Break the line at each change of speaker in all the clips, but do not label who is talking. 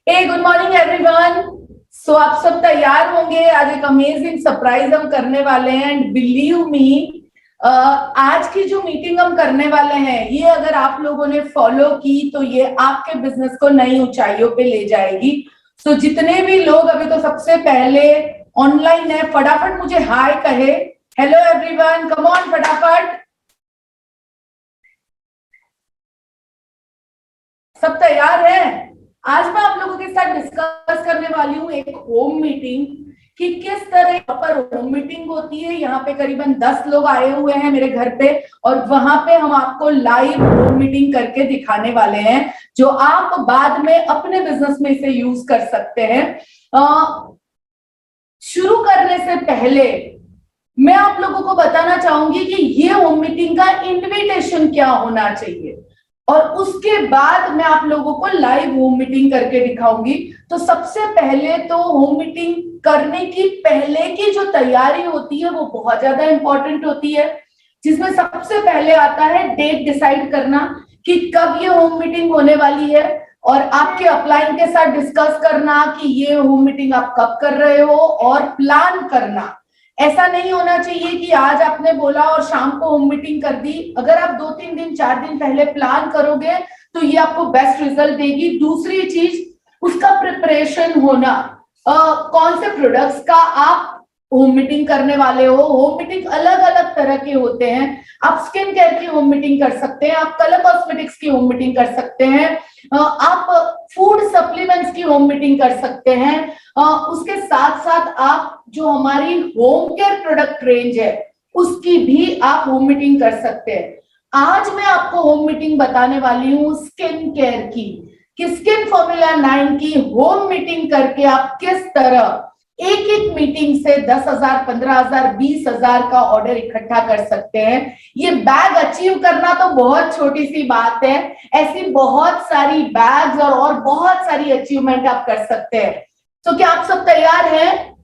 Good morning everyone. सो आप सब तैयार होंगे, आज एक अमेजिंग सरप्राइज हम करने वाले हैं। एंड बिलीव मी, आज की जो मीटिंग हम करने वाले हैं, ये अगर आप लोगों ने फॉलो की तो ये आपके बिजनेस को नई ऊंचाइयों पे ले जाएगी। सो जितने भी लोग अभी तो सबसे पहले ऑनलाइन है, फटाफट मुझे हाय कहे। हेलो एवरीवन, कम ऑन फटाफट। सब तैयार है? आज मैं आप लोगों के साथ डिस्कस करने वाली हूँ एक होम मीटिंग कि किस तरह पर होम मीटिंग होती है। यहाँ पे करीबन 10 लोग आए हुए हैं मेरे घर पे, और वहां पे हम आपको लाइव होम मीटिंग करके दिखाने वाले हैं, जो आप बाद में अपने बिजनेस में इसे यूज कर सकते हैं। शुरू करने से पहले मैं आप लोगों को बताना चाहूंगी कि ये होम मीटिंग का इनविटेशन क्या होना चाहिए, और उसके बाद मैं आप लोगों को लाइव होम मीटिंग करके दिखाऊंगी। तो सबसे पहले तो होम मीटिंग करने की पहले की जो तैयारी होती है वो बहुत ज्यादा इंपॉर्टेंट होती है, जिसमें सबसे पहले आता है डेट डिसाइड करना कि कब ये होम मीटिंग होने वाली है, और आपके अपलाइन के साथ डिस्कस करना कि ये होम मीटिंग आप कब कर रहे हो, और प्लान करना। ऐसा नहीं होना चाहिए कि आज आपने बोला और शाम को होम मीटिंग कर दी। अगर आप 2-3 दिन 4 दिन पहले प्लान करोगे तो ये आपको बेस्ट रिजल्ट देगी। दूसरी चीज, उसका प्रिपरेशन होना। कौन से प्रोडक्ट्स का आप होम मीटिंग करने वाले हो। होम मीटिंग अलग अलग तरह के होते हैं। आप स्किन केयर की होम मीटिंग कर सकते हैं, आप कलर कॉस्मेटिक्स की होम मीटिंग कर सकते हैं, आप फूड सप्लीमेंट्स की होम मीटिंग कर सकते हैं। उसके साथ साथ आप जो हमारी होम केयर प्रोडक्ट रेंज है उसकी भी आप होम मीटिंग कर सकते हैं। आज मैं आपको होम मीटिंग बताने वाली हूँ स्किन केयर की, कि स्किन फॉर्मूला 9 की होम मीटिंग करके आप किस तरह एक एक मीटिंग से 10,000, 15,000, 20,000 का ऑर्डर इकट्ठा कर सकते हैं। ये बैग अचीव करना तो बहुत छोटी सी बात है, ऐसी बहुत सारी बैग्स और बहुत सारी अचीवमेंट आप कर सकते हैं। तो क्या आप सब तैयार हैं?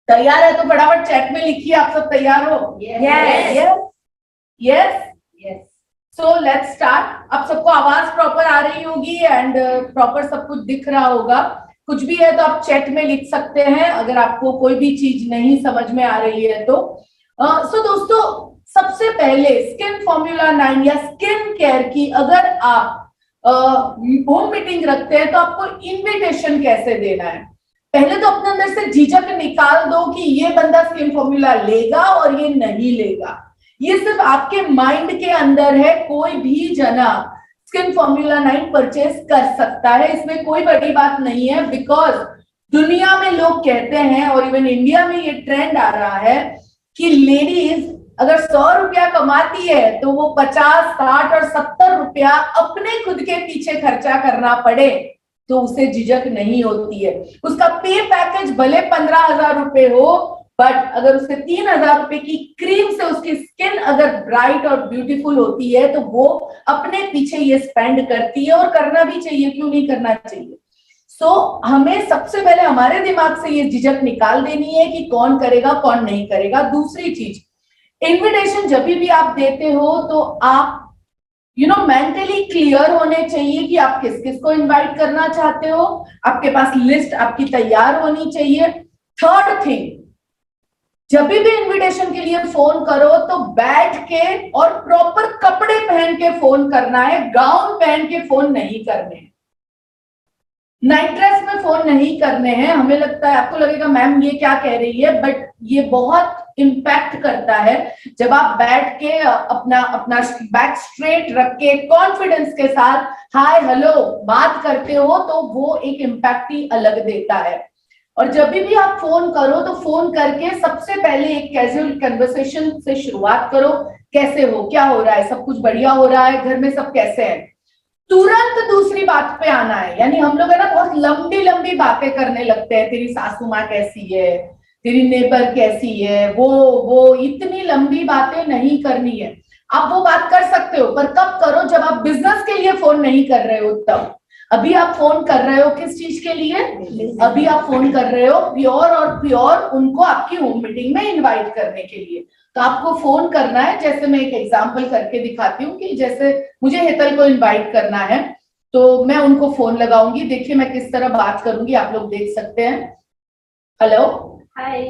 तैयार है तो फटाफट चैट में लिखिए, आप सब तैयार हो?
Yes.
Yes yes. So let's start. आप सबको आवाज प्रॉपर आ रही होगी एंड प्रॉपर सब कुछ दिख रहा होगा। कुछ भी है तो आप चैट में लिख सकते हैं अगर आपको कोई भी चीज नहीं समझ में आ रही है तो। सो दोस्तों, सबसे पहले स्किन फॉर्मूला 9 या स्किन केयर की अगर आप होम मीटिंग रखते हैं तो आपको इनविटेशन कैसे देना है। पहले तो अपने अंदर से झिझक निकाल दो कि ये बंदा स्किन फॉर्मूला लेगा और ये नहीं लेगा। ये सिर्फ आपके माइंड के अंदर है, कोई भी जना स्किन फॉर्मूला 9 परचेज कर सकता है, इसमें कोई बड़ी बात नहीं है। बिकॉज दुनिया में लोग कहते हैं, और इवन इंडिया में ये ट्रेंड आ रहा है कि लेडीज अगर 100 रुपया कमाती है तो वो 50, 60 और 70 रुपया अपने खुद के पीछे खर्चा करना पड़े तो उसे झिझक नहीं होती है। उसका पे पैकेज भले 15,000 रुपए हो, बट अगर उसके 3,000 रुपए की क्रीम से उसकी स्किन अगर ब्राइट और ब्यूटीफुल होती है तो वो अपने पीछे ये स्पेंड करती है, और करना भी चाहिए, क्यों नहीं करना चाहिए। सो हमें सबसे पहले हमारे दिमाग से ये झिझक निकाल देनी है कि कौन करेगा कौन नहीं करेगा। दूसरी चीज, इन्विटेशन जब भी आप देते हो तो आप मेंटली क्लियर होने चाहिए कि आप किस किस को इनवाइट करना चाहते हो। आपके पास लिस्ट आपकी तैयार होनी चाहिए। थर्ड थिंग, जब भी इनविटेशन के लिए फोन करो तो बैठ के और प्रॉपर कपड़े पहन के फोन करना है, गाउन पहन के फोन नहीं करने हैं, नाइट ड्रेस में फोन नहीं करने हैं। हमें लगता है, आपको लगेगा मैम ये क्या कह रही है, बट ये बहुत इम्पैक्ट करता है। जब आप बैठ के अपना अपना बैक स्ट्रेट रख के कॉन्फिडेंस के साथ हाय हेलो बात करते हो तो वो एक इम्पैक्ट ही अलग देता है। और जब भी आप फोन करो तो फोन करके सबसे पहले एक कैजुअल कन्वर्सेशन से शुरुआत करो। कैसे हो, क्या हो रहा है, सब कुछ बढ़िया हो रहा है, घर में सब कैसे हैं। तुरंत दूसरी बात पे आना है। यानी हम लोग है ना बहुत लंबी लंबी बातें करने लगते हैं, तेरी सासू माँ कैसी है, तेरी नेबर कैसी है, वो इतनी लंबी बातें नहीं करनी है। आप वो बात कर सकते हो, पर कब करो, जब आप बिजनेस के लिए फोन नहीं कर रहे हो तब। अभी आप फोन कर रहे हो किस चीज के लिए? अभी आप फोन कर रहे हो प्योर और प्योर उनको आपकी होम मीटिंग में इनवाइट करने के लिए। तो आपको फोन करना है। जैसे मैं एक एग्जांपल करके दिखाती हूँ कि जैसे मुझे हेतल को इनवाइट करना है, तो मैं उनको फोन लगाऊंगी। देखिए मैं किस तरह बात करूंगी, आप लोग देख सकते हैं। हेलो।
हाय।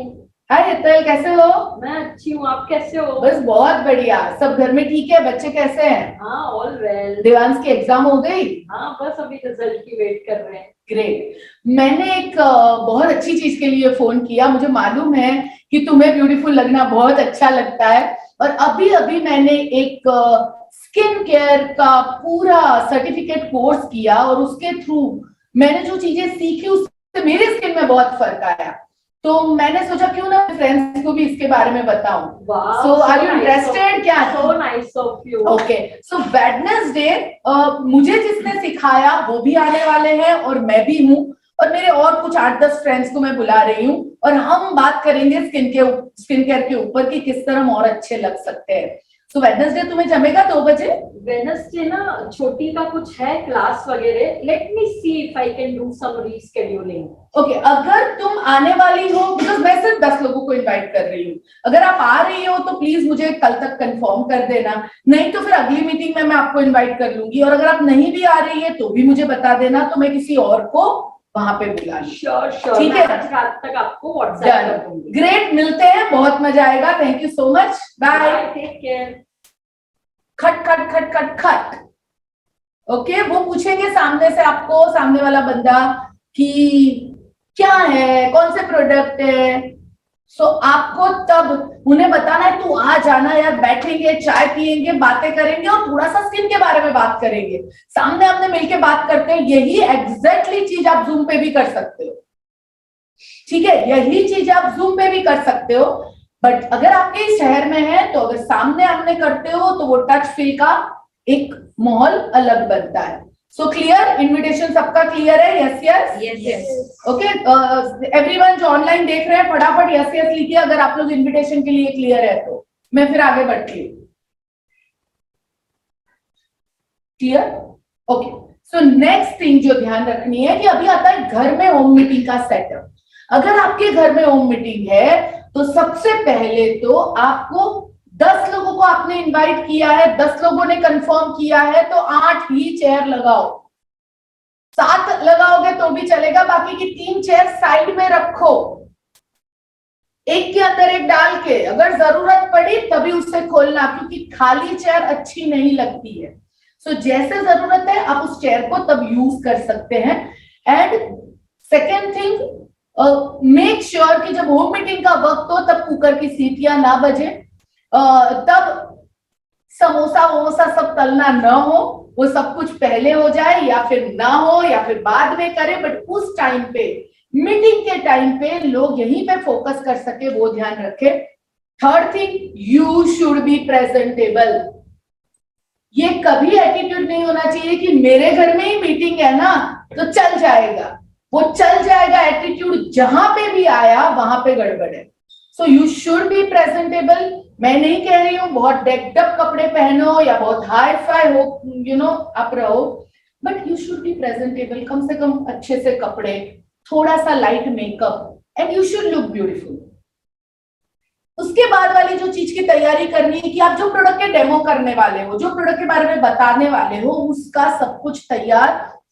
हाय हितल, कैसे हो?
मैं अच्छी हूँ, आप कैसे हो?
बस बहुत बढ़िया। सब घर में ठीक है? बच्चे कैसे हैं?
हाँ, ऑल वेल।
देवांश की एग्जाम हो गई?
हाँ, बस अभी रिजल्ट की वेट कर रहे हैं।
ग्रेट। मैंने एक बहुत अच्छी चीज के लिए फोन किया। मुझे मालूम है कि तुम्हें ब्यूटीफुल लगना बहुत अच्छा लगता है, और अभी अभी मैंने एक स्किन केयर का पूरा सर्टिफिकेट कोर्स किया, और उसके थ्रू मैंने जो चीजें सीखी उससे मेरे स्किन में बहुत फर्क आया। तो मैंने सोचा क्यों ना फ्रेंड्स को भी इसके बारे में बताऊं। सो आर यू इंटरेस्टेड? क्या?
So nice of you.
Okay. So Wednesday मुझे जिसने सिखाया वो भी आने वाले हैं, और मैं भी हूँ, और मेरे और कुछ 8-10 फ्रेंड्स को मैं बुला रही हूँ, और हम बात करेंगे स्किन केयर के ऊपर कि किस तरह हम और अच्छे लग सकते हैं। सो वेडनेसडे तुम्हें जमेगा 2 बजे?
वेडनेसडे ना छोटी का कुछ है क्लास वगैरह, let me see if I can do some rescheduling.
Okay, अगर तुम आने वाली हो, बिकॉज मैं सिर्फ 10 लोगों को इनवाइट कर रही हूँ, अगर आप आ रही हो तो प्लीज मुझे कल तक कंफर्म कर देना, नहीं तो फिर अगली मीटिंग में मैं आपको इनवाइट कर लूंगी, और अगर आप नहीं भी आ रही है तो भी मुझे बता देना, तो मैं किसी और को वहां पे बुला लूं।
श्योर श्योर,
ठीक है,
आज रात तक आपको व्हाट्सएप कर दूंगी।
ग्रेट, मिलते हैं, बहुत मजा आएगा। Thank you so much, bye,
take care.
खट खट खट खट खट। ओके, वो पूछेंगे सामने से आपको, सामने वाला बंदा, कि क्या है, कौन से प्रोडक्ट है। सो आपको तब उन्हें बताना है, तू आ जाना यार, बैठेंगे, चाय पियेंगे, बातें करेंगे, और थोड़ा सा स्किन के बारे में बात करेंगे। सामने आमने मिलके बात करते हैं, यही एग्जैक्टली चीज आप जूम पे भी कर सकते हो। ठीक है, यही चीज आप जूम पे भी कर सकते हो, बट अगर आपके शहर में है तो अगर सामने आमने करते हो तो वो टच फील का एक माहौल अलग बनता है। सो क्लियर, इनविटेशन सबका क्लियर है? Yes yes
yes.
Okay. Everyone जो ऑनलाइन देख रहे हैं फटाफट यस यस लिखिए अगर आप लोग इनविटेशन के लिए क्लियर है तो, मैं फिर आगे बढ़ती हूँ। Clear? Okay. So next thing जो ध्यान रखनी है कि अभी आता है घर में होम मीटिंग का सेटअप। अगर आपके घर में होम मीटिंग है तो सबसे पहले तो आपको 10 लोगों को आपने इनवाइट किया है, 10 लोगों ने कंफर्म किया है, तो 8 ही चेयर लगाओ। 7 लगाओगे तो भी चलेगा, बाकी की 3 चेयर साइड में रखो, एक के अंदर एक डाल के, अगर जरूरत पड़ी तभी उसे खोलना, क्योंकि खाली चेयर अच्छी नहीं लगती है। सो जैसे जरूरत है आप उस चेयर को तब यूज कर सकते हैं। And second thing, make sure कि जब होम मीटिंग का वक्त हो तब कुकर की सीटियां ना बजे, तब समोसा वमोसा सब तलना न हो, वो सब कुछ पहले हो जाए, या फिर ना हो, या फिर बाद में करें, बट उस टाइम पे, मीटिंग के टाइम पे लोग यहीं पे फोकस कर सके, वो ध्यान रखे। Third thing, you should be presentable. ये कभी एटीट्यूड नहीं होना चाहिए कि मेरे घर में ही मीटिंग है ना तो चल जाएगा, वो चल जाएगा एटीट्यूड जहां पे भी आया वहां पे गड़बड़ है। So you should be presentable. मैं नहीं कह रही हूँ बहुत डेक्ड अप कपड़े पहनो या बहुत हाई फाई हो, आप रहो, but you should be presentable. कम से कम अच्छे से कपड़े, थोड़ा सा light makeup, and you should look beautiful. उसके बाद वाली जो चीज की तैयारी करनी है कि आप जो प्रोडक्ट के डेमो करने वाले हो, जो प्रोडक्ट के बारे में बताने वाले हो, उसका सब कुछ तैयार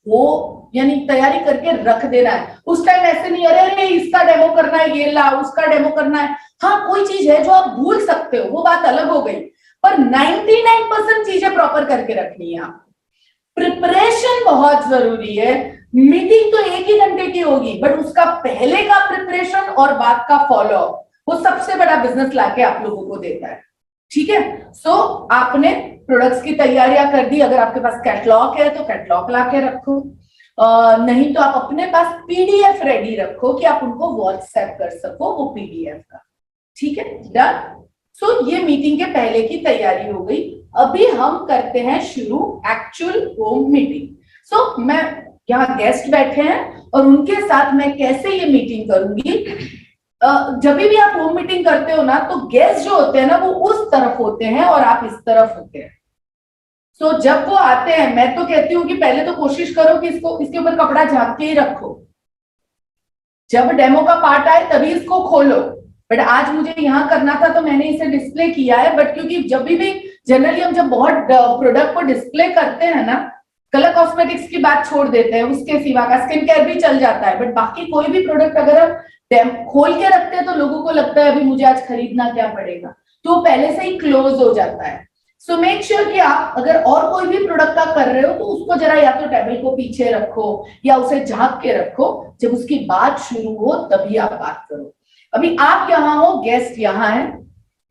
हो, यानी तैयारी करके रख देना है। उस टाइम ऐसे नहीं, अरे अरे इसका डेमो करना है, ये ला, उसका डेमो करना है। हाँ, कोई चीज है जो आप भूल सकते हो, वो बात अलग हो गई, पर 99% चीजें प्रॉपर करके रखनी है आप। प्रिपरेशन बहुत जरूरी है। मीटिंग तो 1 ही घंटे की होगी, बट उसका पहले का प्रिपरेशन और बाद का फॉलो अप, वो सबसे बड़ा बिजनेस लाके आप लोगों को देता है। ठीक है, सो आपने प्रोडक्ट्स की तैयारियां कर दी, अगर आपके पास कैटलॉग है तो कैटलॉग लाके रखो, नहीं तो आप अपने पास पीडीएफ रेडी रखो कि आप उनको व्हाट्सएप कर सको वो पीडीएफ का। ठीक है, डन। सो ये मीटिंग के पहले की तैयारी हो गई। अभी हम करते हैं शुरू एक्चुअल होम मीटिंग। सो मैं, यहाँ गेस्ट बैठे हैं और उनके साथ मैं कैसे ये मीटिंग करूंगी। जब भी आप होम मीटिंग करते हो ना तो गेस्ट जो होते हैं ना वो उस तरफ होते हैं और आप इस तरफ होते हैं। सो जब वो आते हैं, मैं तो कहती हूँ कि पहले तो कोशिश करो कि इसके ऊपर कपड़ा झाँक के ही रखो, जब डेमो का पार्ट आए तभी इसको खोलो। बट आज मुझे यहाँ करना था तो मैंने इसे डिस्प्ले किया है, बट क्योंकि जब भी जनरली हम जब बहुत प्रोडक्ट को डिस्प्ले करते हैं ना कलर कॉस्मेटिक्स की बात छोड़ देते हैं, उसके सिवा का स्किन केयर भी चल जाता है, बट बाकी कोई भी प्रोडक्ट अगर हम खोल के रखते हैं तो लोगों को लगता है अभी मुझे आज खरीदना क्या पड़ेगा, तो वो पहले से ही क्लोज हो जाता है। सो मेक श्योर कि आप अगर और कोई भी प्रोडक्ट आप कर रहे हो तो उसको जरा या तो टेबल को पीछे रखो या उसे झांक के रखो, जब उसकी बात शुरू हो तभी आप बात करो। अभी आप यहाँ हो, गेस्ट यहाँ है,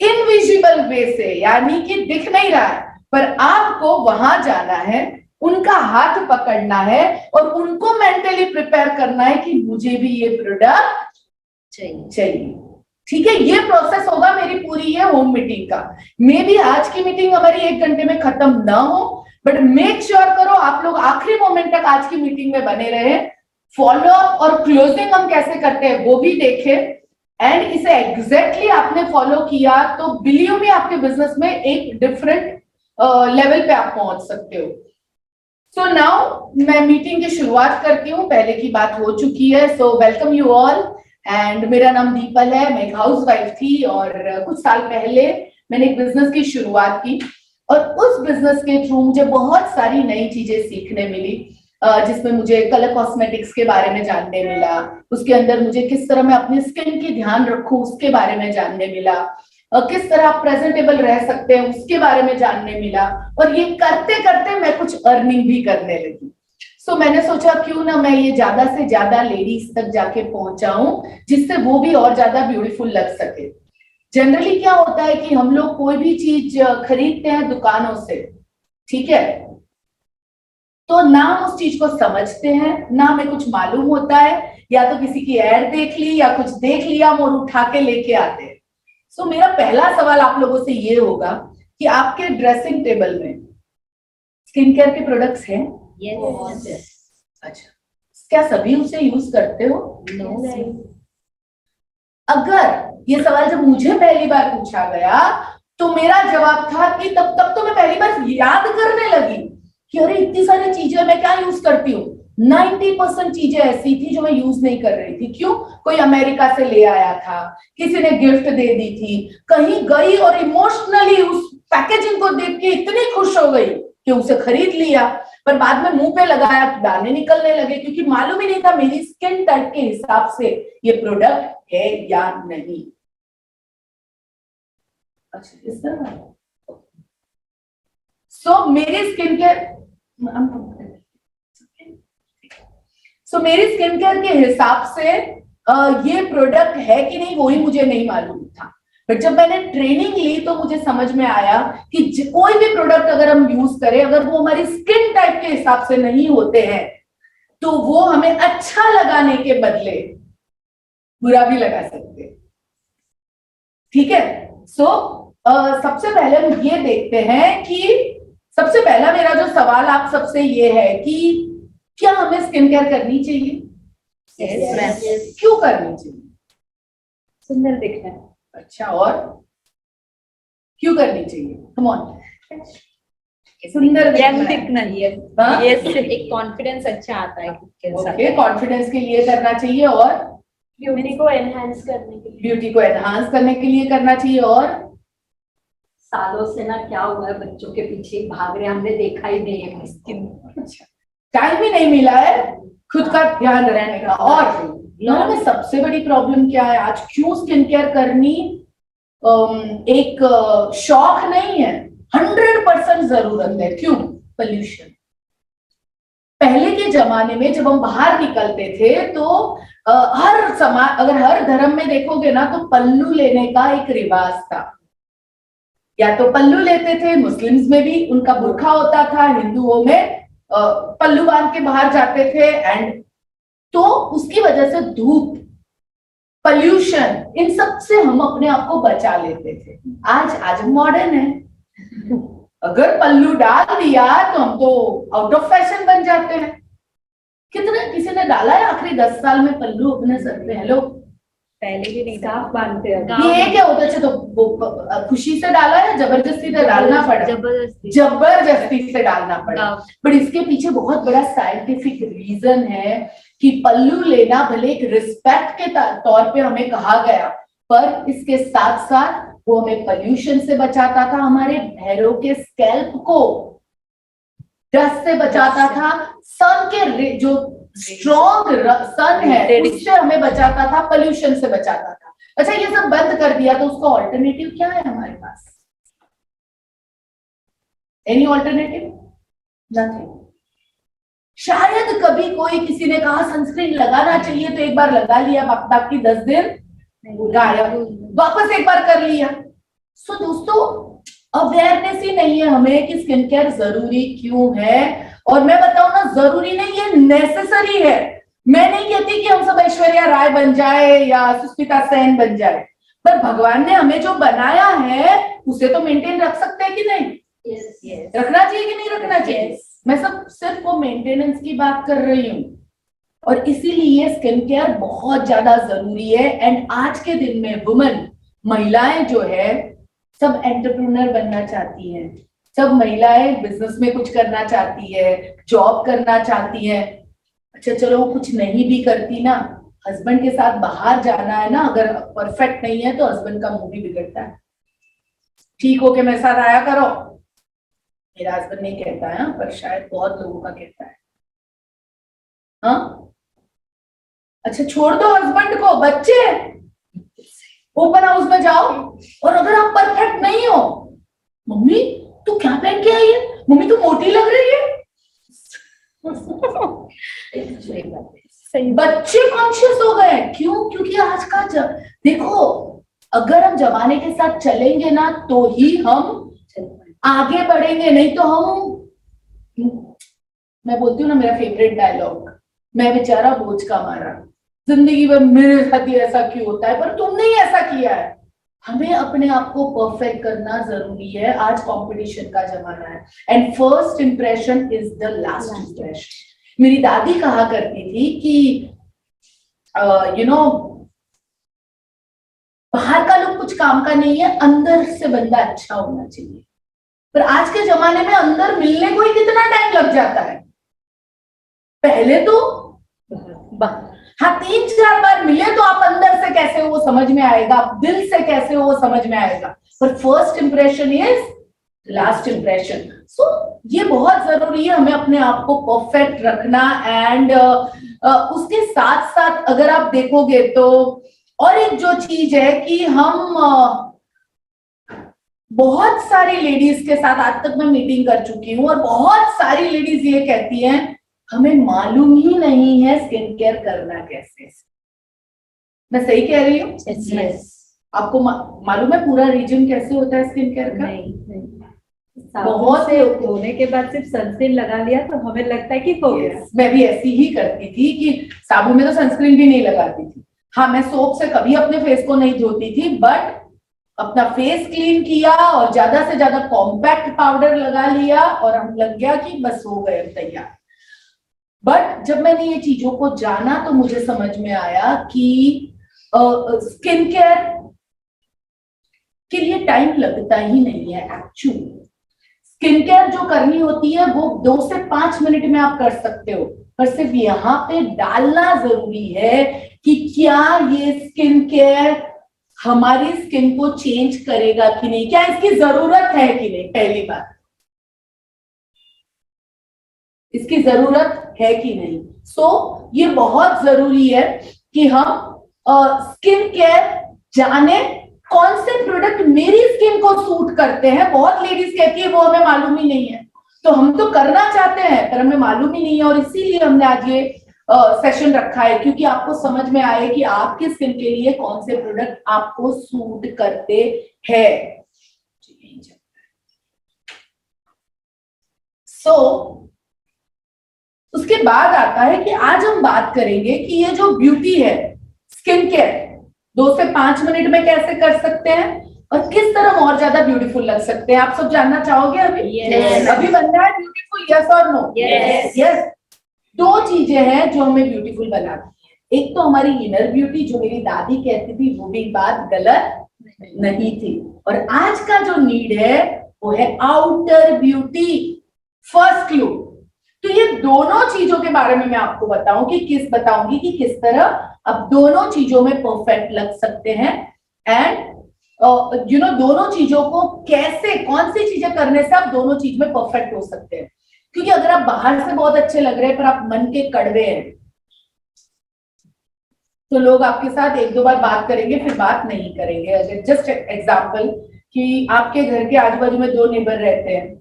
इनविजिबल वे से, यानी कि दिख नहीं रहा है, पर आपको वहां जाना है, उनका हाथ पकड़ना है और उनको मेंटली प्रिपेयर करना है कि मुझे भी ये प्रोडक्ट चाहिए। ठीक है, ये प्रोसेस होगा मेरी पूरी ये होम मीटिंग का। मे बी आज की मीटिंग हमारी 1 घंटे में खत्म ना हो, बट मेक श्योर करो आप लोग आखिरी मोमेंट तक आज की मीटिंग में बने रहे। फॉलो अप और क्लोजिंग हम कैसे करते हैं वो भी देखें, एंड इसे एग्जैक्टली आपने फॉलो किया तो बिलियन में आपके बिजनेस में एक डिफरेंट लेवल पे आप पहुंच सकते हो। सो नाउ मैं मीटिंग की शुरुआत करती हूँ, पहले की बात हो चुकी है। So welcome you all, and मेरा नाम दीपल है, मैं एक हाउस वाइफ थी और कुछ साल पहले मैंने एक बिजनेस की शुरुआत की और उस बिजनेस के थ्रू मुझे बहुत सारी नई चीजें सीखने मिली, जिसमें मुझे कलर कॉस्मेटिक्स के बारे में जानने मिला, उसके अंदर मुझे किस तरह मैं अपनी स्किन की ध्यान रखूं उसके बारे में जानने मिला, किस तरह आप प्रेजेंटेबल रह सकते हैं उसके बारे में जानने मिला, और ये करते करते मैं कुछ अर्निंग भी करने लगी। सो मैंने सोचा क्यों ना मैं ये ज्यादा से ज्यादा लेडीज तक जाके पहुंचाऊं, जिससे वो भी और ज्यादा ब्यूटीफुल लग सके। जनरली क्या होता है कि हम लोग कोई भी चीज खरीदते हैं दुकानों से, ठीक है, तो ना हम उस चीज को समझते हैं, ना हमें कुछ मालूम होता है, या तो किसी की एड देख ली या कुछ देख लिया और उठा के लेके आते हैं। सो मेरा पहला सवाल आप लोगों से ये होगा कि आपके ड्रेसिंग टेबल में स्किन केयर के प्रोडक्ट्स हैं?
Yes.
अच्छा, क्या सभी उसे यूज करते हो?
नहीं।
अगर ये सवाल जब मुझे पहली बार पूछा गया तो मेरा जवाब था कि तब तो मैं पहली बार याद करने लगी कि अरे इतनी सारी चीजें मैं क्या यूज करती हूँ। 90% चीजें ऐसी थी जो मैं यूज नहीं कर रही थी। क्यों? कोई अमेरिका से ले आया था, किसी ने गिफ्ट दे दी थी, कहीं गई और इमोशनली उस पैकेजिंग को देख के इतनी खुश हो गई कि उसे खरीद लिया, पर बाद में मुंह पे लगाया तो दाने निकलने लगे, क्योंकि मालूम ही नहीं था मेरी स्किन टाइप के हिसाब से ये प्रोडक्ट है या नहीं। अच्छा, इस तरह। सो मेरी स्किन केयर के हिसाब से ये प्रोडक्ट है कि नहीं वो ही मुझे नहीं मालूम था, बट जब मैंने ट्रेनिंग ली तो मुझे समझ में आया कि कोई भी प्रोडक्ट अगर हम यूज करें, अगर वो हमारी स्किन टाइप के हिसाब से नहीं होते हैं तो वो हमें अच्छा लगाने के बदले बुरा भी लगा सकते हैं। ठीक है, सो सबसे पहले हम ये देखते हैं कि सबसे पहला मेरा जो सवाल आप सबसे ये है कि क्या हमें स्किन केयर करनी चाहिए?
Yes.
क्यों करनी चाहिए?
सुंदर दिखना है।
अच्छा, और क्यों करनी चाहिए? कम ऑन, सुंदर
दिखना है।
हाँ?
Yes, एक कॉन्फिडेंस अच्छा आता है खुद के साथ।
ओके, कॉन्फिडेंस के लिए करना चाहिए, और
ब्यूटी को एनहांस करने के लिए।
ब्यूटी को एनहांस करने के लिए करना चाहिए, और
सालों से ना क्या हुआ है, बच्चों के पीछे भाग रहे, हमने देखा ही नहीं है स्किन।
टाइम ही नहीं मिला है खुद का ध्यान रखने का। और में सबसे बड़ी प्रॉब्लम क्या है आज, क्यों स्किन केयर करनी एक शौक नहीं है, 100% जरूरत है। क्यों? पोल्यूशन। पहले के जमाने में जब हम बाहर निकलते थे तो हर समाज, अगर हर धर्म में देखोगे ना तो पल्लू लेने का एक रिवाज था, या तो पल्लू लेते थे, मुस्लिम्स में भी उनका बुर्खा होता था, हिंदुओं में पल्लू बांध के बाहर जाते थे, एंड तो उसकी वजह से धूप, पोल्यूशन, इन सब से हम अपने आप को बचा लेते थे। आज मॉडर्न है, अगर पल्लू डाल दिया तो हम तो आउट ऑफ फैशन बन जाते हैं। किसी ने डाला है आखिरी 10 साल में पल्लू अपने सर पे? हेलो,
पहले भी नहीं स्कार्फ बांधते हैं।
ये क्या होता है? तो खुशी से डाला या जबरदस्ती से डालना पड़ा? जबरदस्ती से डालना पड़ा। बट इसके पीछे बहुत बड़ा साइंटिफिक रीजन है कि पल्लू लेना भले एक रिस्पेक्ट के तौर पे हमें कहा गया, पर इसके साथ साथ वो हमें पोल्यूशन से बचाता था, हमारे पैरों के स्कैल्प को डस्ट से बचाता था, सन के जो स्ट्रॉन्ग सन है उससे हमें बचाता था, पोल्यूशन से बचाता था। अच्छा ये सब बंद कर दिया तो उसका ऑल्टरनेटिव क्या है हमारे पास? Any alternative? नथिंग। शायद कभी कोई किसी ने कहा सनस्क्रीन लगाना चाहिए तो एक बार लगा लिया, बाकी 10 दिन गायब, वापस एक बार कर लिया। सो दोस्तों अवेयरनेस ही नहीं है हमें कि स्किन केयर जरूरी क्यों है। और मैं बताऊं ना, जरूरी नहीं है, नेसेसरी है। मैं नहीं कहती कि हम सब ऐश्वर्या राय बन जाए या सुष्मिता सेन बन जाए, पर भगवान ने हमें जो बनाया है उसे तो मेंटेन रख सकते हैं कि नहीं?
yes.
रखना चाहिए कि नहीं रखना चाहिए? मैं सब सिर्फ वो मेंटेनेंस की बात कर रही हूँ। और इसीलिए स्किन केयर बहुत ज्यादा जरूरी है। एंड आज के दिन में वुमेन, महिलाएं जो है सब एंटरप्रेन्योर बनना चाहती हैं, सब महिलाएं बिजनेस में कुछ करना चाहती है, जॉब करना चाहती है। अच्छा चलो वो कुछ नहीं भी करती ना, हस्बैंड के साथ बाहर जाना है ना, अगर परफेक्ट नहीं है तो हस्बैंड का मूड भी बिगड़ता है। ठीक हो के मेरे साथ आया करो, मेरा हस्बैंड नहीं कहता है पर शायद बहुत लोगों का कहता है। हाँ अच्छा छोड़ दो हस्बैंड को, बच्चे ओपन हाउस में जाओ और अगर आप परफेक्ट नहीं हो, मम्मी तू क्या पहन के आई है, मम्मी तू मोटी लग रही है। बच्चे कॉन्शियस हो गए। क्यों? क्योंकि आज का देखो, अगर हम जमाने के साथ चलेंगे ना तो ही हम आगे बढ़ेंगे, नहीं तो हम, मैं बोलती हूँ ना मेरा फेवरेट डायलॉग, मैं बेचारा बोझ का मारा, जिंदगी में मेरे साथ ही ऐसा क्यों होता है, पर तुमने ही ऐसा किया है। हमें अपने आप को परफेक्ट करना जरूरी है। आज कंपटीशन का जमाना है and first impression is the last impression. मेरी दादी कहा करती थी कि बाहर का लोग कुछ काम का नहीं है, अंदर से बंदा अच्छा होना चाहिए। पर आज के जमाने में अंदर मिलने को ही कितना टाइम लग जाता है। पहले तो हाँ 3-4 बार मिले तो आप अंदर से कैसे हो वो समझ में आएगा, आप दिल से कैसे हो वो समझ में आएगा, पर first impression is last impression. So ये बहुत जरूरी है हमें अपने आप को परफेक्ट रखना। एंड उसके साथ साथ अगर आप देखोगे तो और एक जो चीज है कि हम बहुत सारी लेडीज के साथ आज तक मैं मीटिंग कर चुकी हूँ और बहुत सारी लेडीज ये कहती हैं हमें मालूम ही नहीं है स्किन केयर करना कैसे। मैं सही कह रही हूँ?
yes.
आपको मालूम है पूरा रीजन कैसे होता है स्किन केयर का?
नहीं।
बहुत
से धोने के बाद सिर्फ सनस्क्रीन लगा लिया तो हमें लगता है कि हो गया।
मैं भी ऐसी ही करती थी कि साबुन में तो सनस्क्रीन भी नहीं लगाती थी। हाँ मैं सोप से कभी अपने फेस को नहीं धोती थी, बट अपना फेस क्लीन किया और ज्यादा से ज्यादा कॉम्पैक्ट पाउडर लगा लिया और हम लग गया कि बस हो गए तैयार। बट जब मैंने ये चीजों को जाना तो मुझे समझ में आया कि स्किन केयर के लिए टाइम लगता ही नहीं है। एक्चुअली स्किन केयर जो करनी होती है वो 2 से 5 मिनट में आप कर सकते हो, पर सिर्फ यहाँ पे डालना जरूरी है कि क्या ये स्किन केयर हमारी स्किन को चेंज करेगा कि नहीं, क्या इसकी जरूरत है कि नहीं। पहली बात इसकी जरूरत है कि नहीं। सो ये बहुत जरूरी है कि हम स्किन केयर जाने कौन से प्रोडक्ट मेरी स्किन को सूट करते हैं। बहुत लेडीज कहती है वो हमें मालूम ही नहीं है, तो हम तो करना चाहते हैं पर हमें मालूम ही नहीं है। और इसीलिए हमने आज ये सेशन रखा है क्योंकि आपको समझ में आए कि आपकी स्किन के लिए कौन से प्रोडक्ट आपको सूट करते हैं। उसके बाद आता है कि आज हम बात करेंगे कि ये जो ब्यूटी है स्किन केयर 2 से 5 मिनट में कैसे कर सकते हैं और किस तरह और ज्यादा ब्यूटीफुल लग सकते हैं। आप सब जानना चाहोगे अभी?
Yes.
अभी बनना है ब्यूटीफुल, यस और नो? यस। 2 चीजें हैं जो हमें ब्यूटीफुल बनाती है। एक तो हमारी इनर ब्यूटी, जो मेरी दादी कहती थी वो भी बात गलत नहीं थी, और आज का जो नीड है वो है आउटर ब्यूटी, फर्स्ट लुक। तो ये दोनों चीजों के बारे में मैं आपको बताऊंगी कि किस तरह अब दोनों चीजों में परफेक्ट लग सकते हैं। एंड दोनों चीजों को कैसे, कौन सी चीजें करने से आप दोनों चीज में परफेक्ट हो सकते हैं। क्योंकि अगर आप बाहर से बहुत अच्छे लग रहे हैं पर आप मन के कड़वे हैं, तो लोग आपके साथ एक दो बार बात करेंगे, फिर बात नहीं करेंगे। अगर जस्ट एग्जाम्पल कि आपके घर के आजू बाजू में 2 नेबर रहते हैं,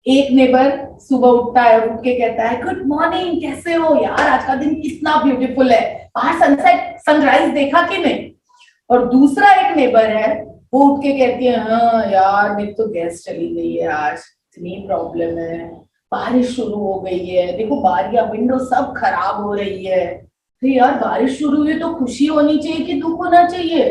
एक नेबर सुबह उठता है और उठ के कहता है गुड मॉर्निंग, कैसे हो यार, आज का दिन कितना ब्यूटीफुल है, बाहर सनसेट सनराइज देखा कि नहीं। और दूसरा एक नेबर है, वो उठ के कहती है हाँ यार मेरी तो गैस चली गई है, आज इतनी प्रॉब्लम है, बारिश शुरू हो गई है, देखो बारियां विंडो सब खराब हो रही है। तो यार बारिश शुरू हुई तो खुशी होनी चाहिए कि दुख होना चाहिए?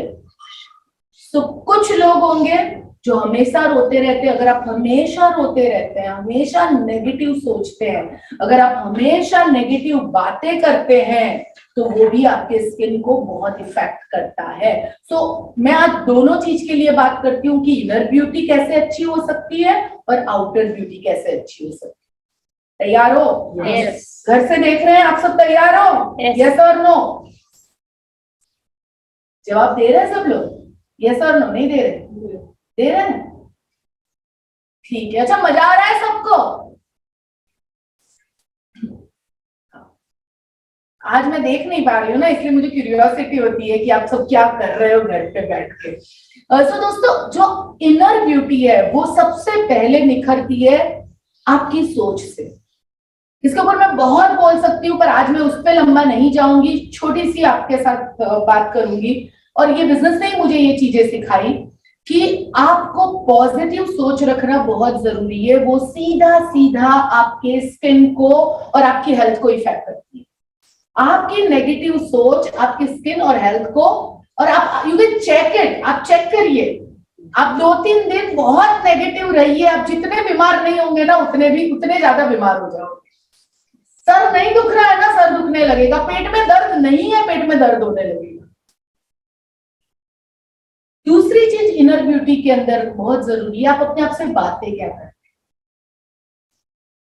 तो कुछ लोग होंगे जो हमेशा रोते रहते हैं। अगर आप हमेशा रोते रहते हैं, हमेशा नेगेटिव सोचते हैं, अगर आप हमेशा नेगेटिव बातें करते हैं, तो वो भी आपके स्किन को बहुत इफेक्ट करता है। सो मैं आज दोनों चीज के लिए बात करती हूँ कि इनर ब्यूटी कैसे अच्छी हो सकती है और आउटर ब्यूटी कैसे अच्छी हो सकती है। तैयार हो?
Yes.
घर से देख रहे हैं आप सब, तैयार हो?
Yes.
यस और नो? जवाब दे रहे हैं सब लोग? यस और नो? नहीं दे रहे? दे रहे हैं? ठीक है। अच्छा, मजा आ रहा है सबको? आज मैं देख नहीं पा रही हूँ ना, इसलिए मुझे क्यूरियोसिटी होती है कि आप सब क्या कर रहे हो घर पे बैठ के। सो दोस्तों, जो इनर ब्यूटी है वो सबसे पहले निखरती है आपकी सोच से। इसके ऊपर मैं बहुत बोल सकती हूँ, पर आज मैं उस पर लंबा नहीं जाऊंगी, छोटी सी आपके साथ बात करूंगी। और ये बिजनेस ने मुझे ये चीजें सिखाई कि आपको पॉजिटिव सोच रखना बहुत जरूरी है। वो सीधा सीधा आपके स्किन को और आपकी हेल्थ को इफेक्ट करती है। आपकी नेगेटिव सोच आपकी स्किन और हेल्थ को, और आप यू कैन चेक इट, आप चेक करिए। आप 2-3 दिन बहुत नेगेटिव रहिए, आप जितने बीमार नहीं होंगे ना उतने ज्यादा बीमार हो जाओगे। सर नहीं दुख रहा है ना, सर दुखने लगेगा। पेट में दर्द नहीं है, पेट में दर्द होने लगेगा। दूसरी चीज इनर ब्यूटी के अंदर बहुत जरूरी है, आप अपने आप से बातें क्या करते हैं,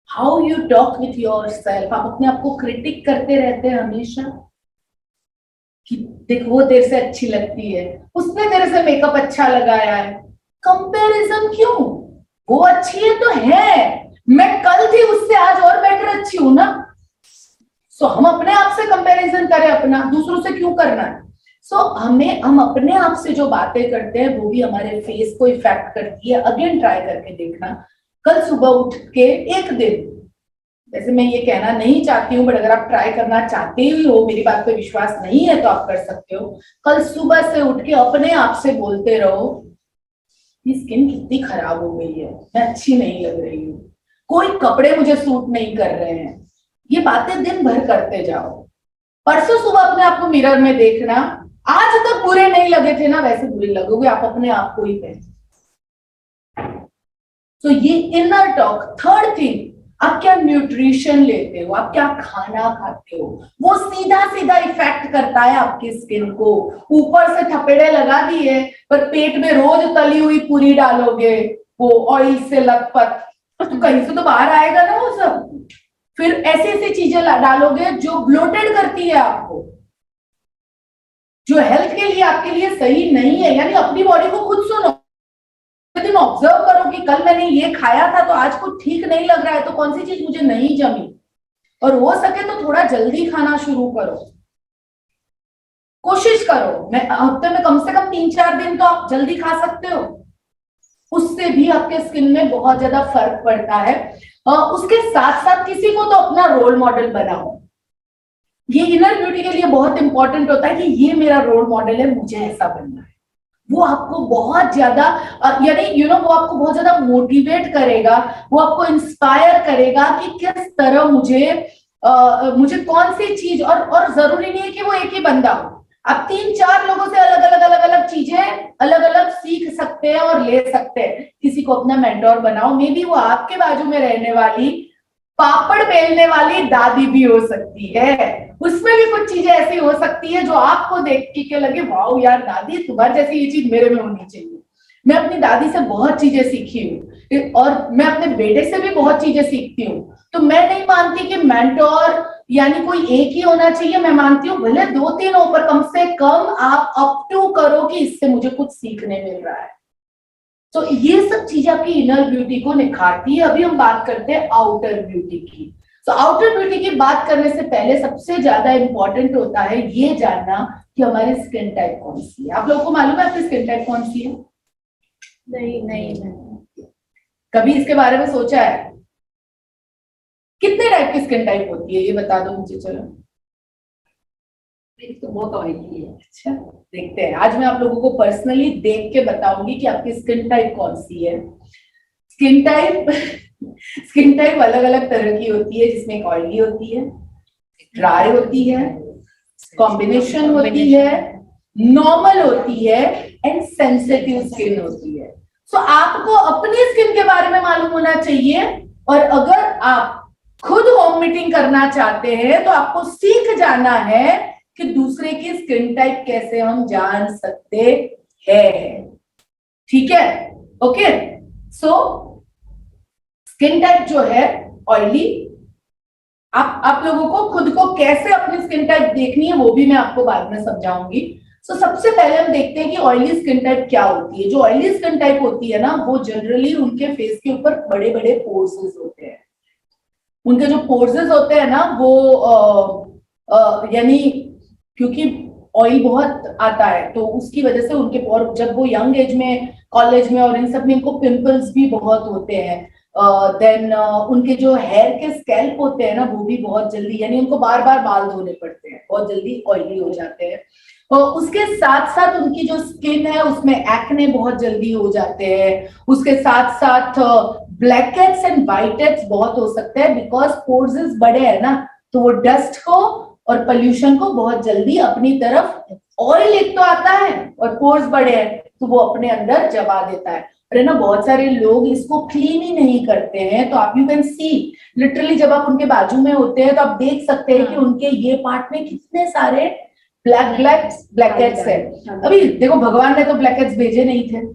how you talk with your self. आप अपने आप को क्रिटिक करते रहते हैं हमेशा कि देख वो तेरे से अच्छी लगती है, उसने तेरे से मेकअप अच्छा लगाया है। कंपैरिजन क्यों? वो अच्छी है तो है, मैं कल थी उससे आज और बेटर अच्छी हूं ना। सो हम अपने आप से कंपैरिजन करें अपना, दूसरों से क्यों करना है? सो हम अपने आप से जो बातें करते हैं वो भी हमारे फेस को इफेक्ट करती है। अगेन ट्राई करके देखना, कल सुबह उठ के एक दिन, वैसे मैं ये कहना नहीं चाहती हूँ, बट अगर आप ट्राई करना चाहते ही हो, मेरी बात पे विश्वास नहीं है तो आप कर सकते हो। कल सुबह से उठ के अपने आप से बोलते रहो ये स्किन कितनी खराब हो गई है, मैं अच्छी नहीं लग रही हूँ, कोई कपड़े मुझे सूट नहीं कर रहे हैं। ये बातें दिन भर करते जाओ। परसों सुबह अपने आप को मिरर में देखना, आज तक बुरे नहीं लगे थे ना, वैसे बुरे लगोगे आप अपने आप को ही पहले। तो ये इनर टॉक। थर्ड थिंग, आप क्या न्यूट्रिशन लेते हो, आप क्या खाना खाते हो, वो सीधा सीधा इफेक्ट करता है आपकी स्किन को। ऊपर से थपेड़े लगा दिए, पर पेट में रोज तली हुई पूरी डालोगे, वो ऑयल से लथपथ, तो कहीं से तो बाहर आएगा ना वो सब। फिर ऐसी ऐसी चीजें डालोगे जो ब्लोटेड करती है आपको, जो हेल्थ के लिए आपके लिए सही नहीं है। यानी अपनी बॉडी को खुद सुनो, दिन ऑब्जर्व करो कि कल मैंने ये खाया था तो आज कुछ ठीक नहीं लग रहा है, तो कौन सी चीज मुझे नहीं जमी। और हो सके तो थोड़ा जल्दी खाना शुरू करो, कोशिश करो। मैं हफ्ते में कम से कम 3-4 दिन तो आप जल्दी खा सकते हो, उससे भी आपके स्किन में बहुत ज्यादा फर्क पड़ता है। उसके साथ साथ किसी को तो अपना रोल मॉडल बनाओ। ये इनर ब्यूटी के लिए बहुत इंपॉर्टेंट होता है कि ये मेरा रोल मॉडल है, मुझे ऐसा बनना है। वो आपको बहुत ज्यादा यानी वो आपको बहुत ज्यादा मोटिवेट करेगा, वो आपको इंस्पायर करेगा कि किस तरह मुझे कौन सी चीज, और जरूरी नहीं है कि वो एक ही बंदा हो। आप 3-4 लोगों से अलग अलग चीजें अलग अलग सीख सकते हैं और ले सकते हैं। किसी को अपना मेंटोर बनाओ, मे बी वो आपके बाजू में रहने वाली पापड़ बेलने वाली दादी भी हो सकती है। उसमें भी कुछ चीजें ऐसी हो सकती है जो आपको देख के लगे वाओ यार दादी तुम्हारे जैसी ये चीज मेरे में होनी चाहिए। मैं अपनी दादी से बहुत चीजें सीखी हूँ और मैं अपने बेटे से भी बहुत चीजें सीखती हूँ। तो मैं नहीं मानती कि मेंटोर यानी कोई एक ही होना चाहिए। मैं मानती हूँ भले 2-3 हो, पर कम से कम आप अप टू करो कि इससे मुझे कुछ सीखने मिल रहा है। तो ये सब चीजें आपकी इनर ब्यूटी को निखारती है। अभी हम बात करते हैं आउटर ब्यूटी की। तो आउटर ब्यूटी की बात करने से पहले सबसे ज्यादा इंपॉर्टेंट होता है ये जानना कि हमारी स्किन टाइप कौन सी है। आप लोगों को मालूम है आपकी स्किन टाइप कौन सी है?
नहीं।
कभी इसके बारे में सोचा है? कितने टाइप की स्किन टाइप होती है ये बता दो मुझे। चलो
मेरी तो बहुत ऑयली है।
अच्छा, देखते हैं। आज मैं आप लोगों को पर्सनली देख के बताऊंगी कि आपकी स्किन टाइप कौन सी है। स्किन टाइप अलग अलग तरह की होती है, जिसमें एक ऑयली होती है, ड्राई होती है, कॉम्बिनेशन होती है, नॉर्मल होती है एंड सेंसिटिव स्किन होती है। सो आपको अपनी स्किन के बारे में मालूम होना चाहिए, और अगर आप खुद होम मीटिंग करना चाहते हैं तो आपको सीख जाना है कि दूसरे की स्किन टाइप कैसे हम जान सकते हैं। ठीक है? ओके। सो स्किन टाइप जो है ऑयली, आप लोगों को खुद को कैसे अपनी स्किन टाइप देखनी है वो भी मैं आपको बाद में समझाऊंगी। सो सबसे पहले हम देखते हैं कि ऑयली स्किन टाइप क्या होती है। जो ऑयली स्किन टाइप होती है ना, वो जनरली उनके फेस के ऊपर बड़े बड़े पोर्स होते हैं। उनके जो पोर्स होते हैं ना वो यानी क्योंकि ऑयल बहुत आता है तो उसकी वजह से उनके, और जब वो यंग एज में कॉलेज में और इन सब में इनको पिंपल्स भी बहुत होते हैं। देन उनके जो हेयर के स्कैल्प होते हैं ना वो भी बहुत जल्दी, यानी उनको बार बार बाल धोने पड़ते हैं, बहुत जल्दी ऑयली हो जाते हैं। उसके साथ साथ उनकी जो स्किन है उसमें एक्ने बहुत जल्दी हो जाते हैं। उसके साथ साथ black heads and white heads बहुत हो सकते हैं, बिकॉज पोर्स बड़े हैं ना, तो वो डस्ट को और पोल्यूशन को बहुत जल्दी अपनी तरफ, ऑयल एक तो आता है और पोर्स बड़े हैं तो वो अपने अंदर जमा देता है। और ना बहुत सारे लोग इसको क्लीन ही नहीं करते हैं। तो आप यू कैन सी लिटरली, जब आप उनके बाजू में होते हैं तो आप देख सकते हैं कि उनके ये पार्ट में कितने सारे ब्लैक हेड्स है। अभी देखो, भगवान ने तो ब्लैक हेड्स भेजे नहीं थे,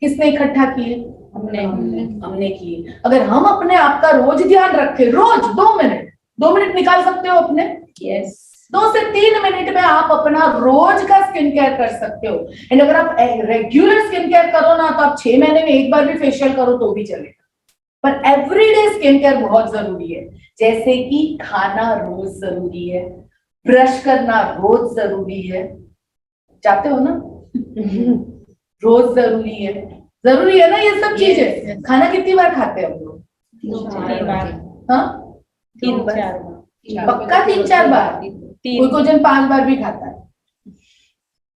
किसने इकट्ठा किए? हमने किए। अगर हम अपने आप का रोज ध्यान रखें, रोज 2 मिनट निकाल सकते हो अपने?
यस।
2 से 3 मिनट में आप अपना रोज का स्किन केयर कर सकते हो। एंड अगर आप रेगुलर स्किन केयर करो ना, तो आप 6 महीने में एक बार भी फेशियल करो तो भी चलेगा। पर एवरीडे स्किन केयर बहुत जरूरी है। जैसे कि खाना रोज जरूरी है, ब्रश करना रोज जरूरी है, चाहते हो ना? रोज जरूरी है ना ये सब चीजें। खाना कितनी बार खाते हैं हम लोग?
3 बार।
हाँ,
3-4 बार।
पक्का 3-4 बार। कोई जन 5 बार भी खाता है।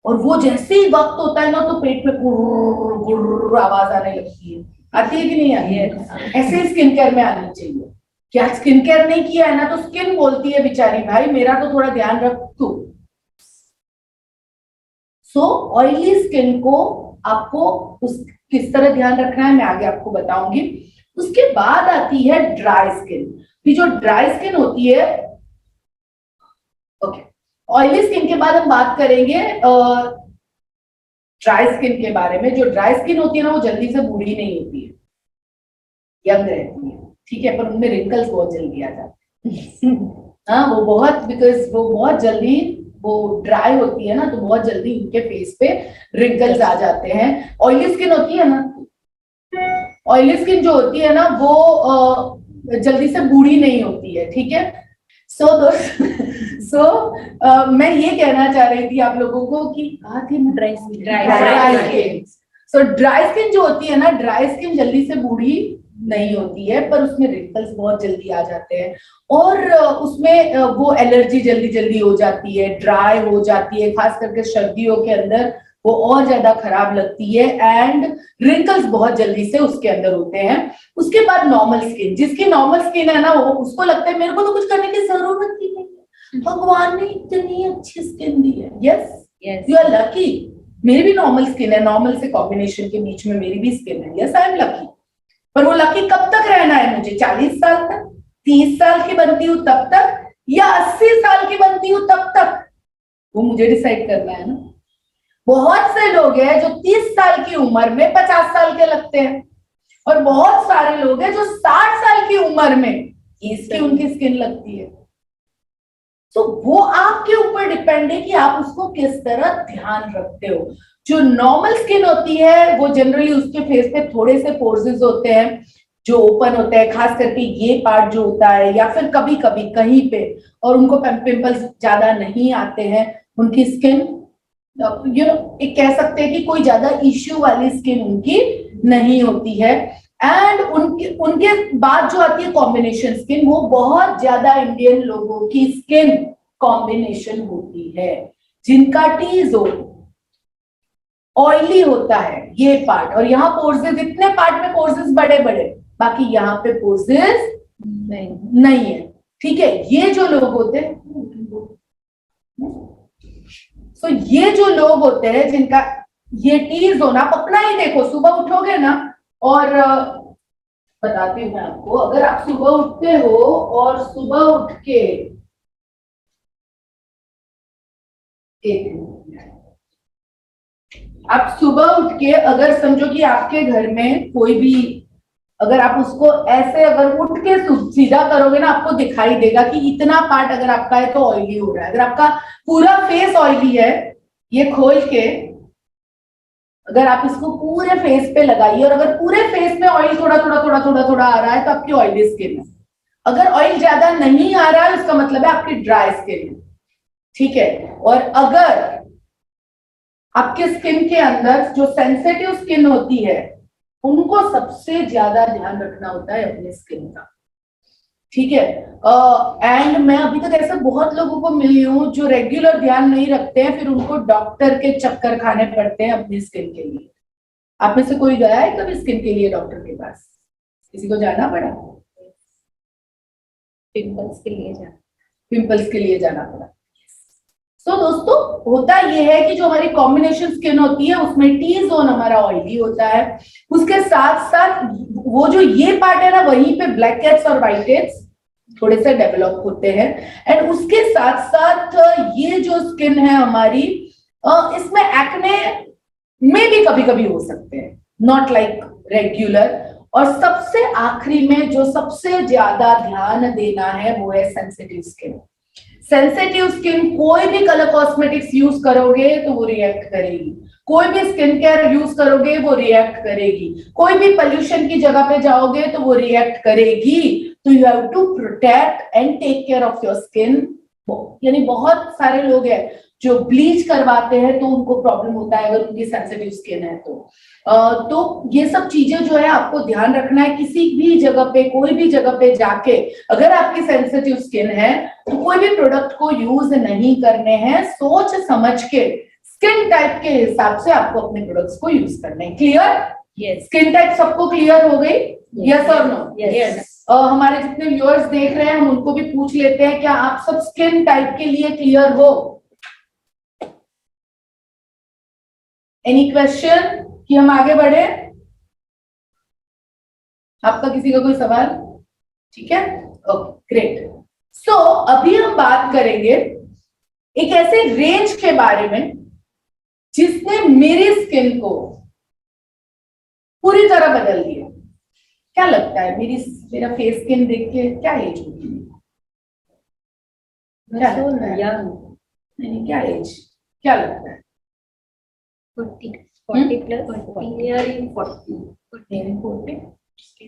और वो जैसे ही वक्त होता है ना तो पेट में गुर्र गुर्र आवाज आने लगती है। आती है कि नहीं आती है? ऐसे ही स्किन केयर में आनी चाहिए। क्या स्किन केयर नहीं किया है ना तो स्किन बोलती है बेचारी, भाई मेरा तो थोड़ा ध्यान रख तू। सो ऑयली स्किन को आपको किस तरह ध्यान रखना है मैं आगे आपको बताऊंगी। उसके बाद आती है ड्राई स्किन। जो ड्राई स्किन होती है, ओके, ऑयली स्किन के बाद हम बात करेंगे ड्राई स्किन के बारे में। जो ड्राई स्किन होती है ना वो जल्दी से बूढ़ी नहीं होती है, यंग रहती है, ठीक है, पर उनमें रिंकल्स बहुत जल्दी आ जाते हैं। हाँ, वो बहुत जल्दी वो ड्राई होती है ना, तो बहुत जल्दी उनके फेस पे रिंकल्स आ जाते हैं। ऑयली स्किन होती है ना, ऑयली स्किन जो होती है ना वो जल्दी से बूढ़ी नहीं होती है, ठीक है। सो मैं ये कहना चाह रही थी आप लोगों को कि कहा थी मैं, ड्राई स्किन। सो ड्राई स्किन जो होती है ना, ड्राई स्किन जल्दी से बूढ़ी नहीं होती है, पर उसमें रिंकल्स बहुत जल्दी आ जाते हैं और उसमें वो एलर्जी जल्दी हो जाती है, ड्राई हो जाती है, खास करके सर्दियों के अंदर वो और ज्यादा खराब लगती है एंड रिंकल्स बहुत जल्दी से उसके अंदर होते हैं। उसके बाद नॉर्मल स्किन, जिसकी नॉर्मल स्किन है ना, वो उसको लगता है मेरे को तो कुछ करने की जरूरत ही नहीं है, भगवान ने इतनी अच्छी स्किन दी है। Yes, you are lucky. मेरी भी नॉर्मल स्किन है, नॉर्मल से कॉम्बिनेशन के बीच में मेरी भी स्किन है। Yes, I am lucky. पर वो लकी कब तक रहना है मुझे? 40 साल तक, 30 साल की बनती हूँ तब तक, या 80 साल की बनती हूँ तब तक? वो मुझे डिसाइड करना है ना। बहुत से लोग हैं जो 30 साल की उम्र में 50 साल के लगते हैं और बहुत सारे लोग हैं जो 60 साल की उम्र में इसकी उनकी स्किन लगती है। तो वो आपके ऊपर डिपेंड डिपेंड है कि आप उसको किस तरह ध्यान रखते हो। जो नॉर्मल स्किन होती है वो जनरली उसके फेस पे थोड़े से पोर्सेस होते हैं जो ओपन होते हैं, खास करके ये पार्ट जो होता है, या फिर कभी कभी कहीं पे, और उनको पिंपल्स ज्यादा नहीं आते हैं। उनकी स्किन एक कह सकते हैं कि कोई ज्यादा इश्यू वाली स्किन उनकी नहीं होती है। एंड उनके बाद जो आती है कॉम्बिनेशन स्किन, वो बहुत ज्यादा इंडियन लोगों की स्किन कॉम्बिनेशन होती है, जिनका टी जोन ऑयली होता है ये पार्ट, और यहाँ पोर्सेस, इतने पार्ट में पोर्सेस बड़े बड़े, बाकी यहाँ पे पोर्सेस नहीं है। ठीक है, ये जो लोग होते हैं, तो ये जो लोग होते हैं जिनका ये टी जोन, आप अपना ही देखो, सुबह उठोगे ना, और बताती हूँ मैं आपको, अगर आप सुबह उठते हो और सुबह उठ के आप सुबह उठ के अगर समझो कि आपके घर में कोई भी, अगर आप उसको ऐसे अगर उठ के सीधा करोगे ना, आपको दिखाई देगा कि इतना पार्ट अगर आपका है तो ऑयली हो रहा है। अगर आपका पूरा फेस ऑयली है, ये खोल के अगर आप इसको पूरे फेस पे लगाइए, और अगर पूरे फेस में ऑयल थोड़ा थोड़ा थोड़ा थोड़ा थोड़ा आ रहा है तो आपकी ऑयली स्किन है। अगर ऑयल ज्यादा नहीं आ रहा है उसका मतलब है आपकी ड्राई स्किन है। ठीक है, और अगर आपके स्किन के अंदर जो सेंसिटिव स्किन होती है, उनको सबसे ज्यादा ध्यान रखना होता है अपने स्किन का। ठीक है, एंड मैं अभी तक ऐसे बहुत लोगों को मिली हूँ जो रेगुलर ध्यान नहीं रखते हैं, फिर उनको डॉक्टर के चक्कर खाने पड़ते हैं अपनी स्किन के लिए। आप में से कोई गया है कभी स्किन के लिए डॉक्टर के पास? किसी को जाना पड़ा?
पिंपल्स के लिए जाना,
पिंपल्स के लिए जाना पड़ा। तो दोस्तों, होता यह है कि जो हमारी कॉम्बिनेशन स्किन होती है उसमें टी जोन हमारा ऑयली होता है, उसके साथ साथ वो जो ये पार्ट है ना, वहीं पे ब्लैक हेड्स और व्हाइट हेड्स थोड़े से डेवलप होते हैं। एंड उसके साथ साथ ये जो स्किन है हमारी, इसमें एक्ने में भी कभी कभी हो सकते हैं, नॉट लाइक रेगुलर। और सबसे आखिरी में जो सबसे ज्यादा ध्यान देना है वो है सेंसिटिव स्किन। सेंसिटिव स्किन, कोई भी कलर कॉस्मेटिक्स यूज करोगे तो वो रिएक्ट करेगी, कोई भी स्किन केयर यूज करोगे वो रिएक्ट करेगी, कोई भी पोल्यूशन की जगह पे जाओगे तो वो रिएक्ट करेगी। तो you have to protect and take care of your skin. यानी बहुत सारे लोग हैं जो ब्लीच करवाते हैं तो उनको प्रॉब्लम होता है अगर उनकी सेंसिटिव स्किन है तो ये सब चीजें जो है आपको ध्यान रखना है। किसी भी जगह पे, कोई भी जगह पे जाके अगर आपकी सेंसिटिव स्किन है तो कोई भी प्रोडक्ट को यूज नहीं करने हैं, सोच समझ के स्किन टाइप के हिसाब से आपको अपने प्रोडक्ट्स को यूज करने हैं। क्लियर?
यस।
स्किन टाइप सबको क्लियर हो गई? यस और नो?
यस।
हमारे जितने व्यूअर्स देख रहे हैं हम उनको भी पूछ लेते हैं, क्या आप सब स्किन टाइप के लिए क्लियर हो? एनी क्वेश्चन कि हम आगे बढ़े? आपका किसी का कोई सवाल? ठीक है, ओके ग्रेट। सो अभी हम बात करेंगे एक ऐसे रेंज के बारे में जिसने मेरी स्किन को पूरी तरह बदल दिया। क्या लगता है मेरा फेस स्किन देख के क्या एज होगी? क्या लगता है? नहीं, क्या एज, क्या लगता है?
40 प्लस,
नियरिंग 40।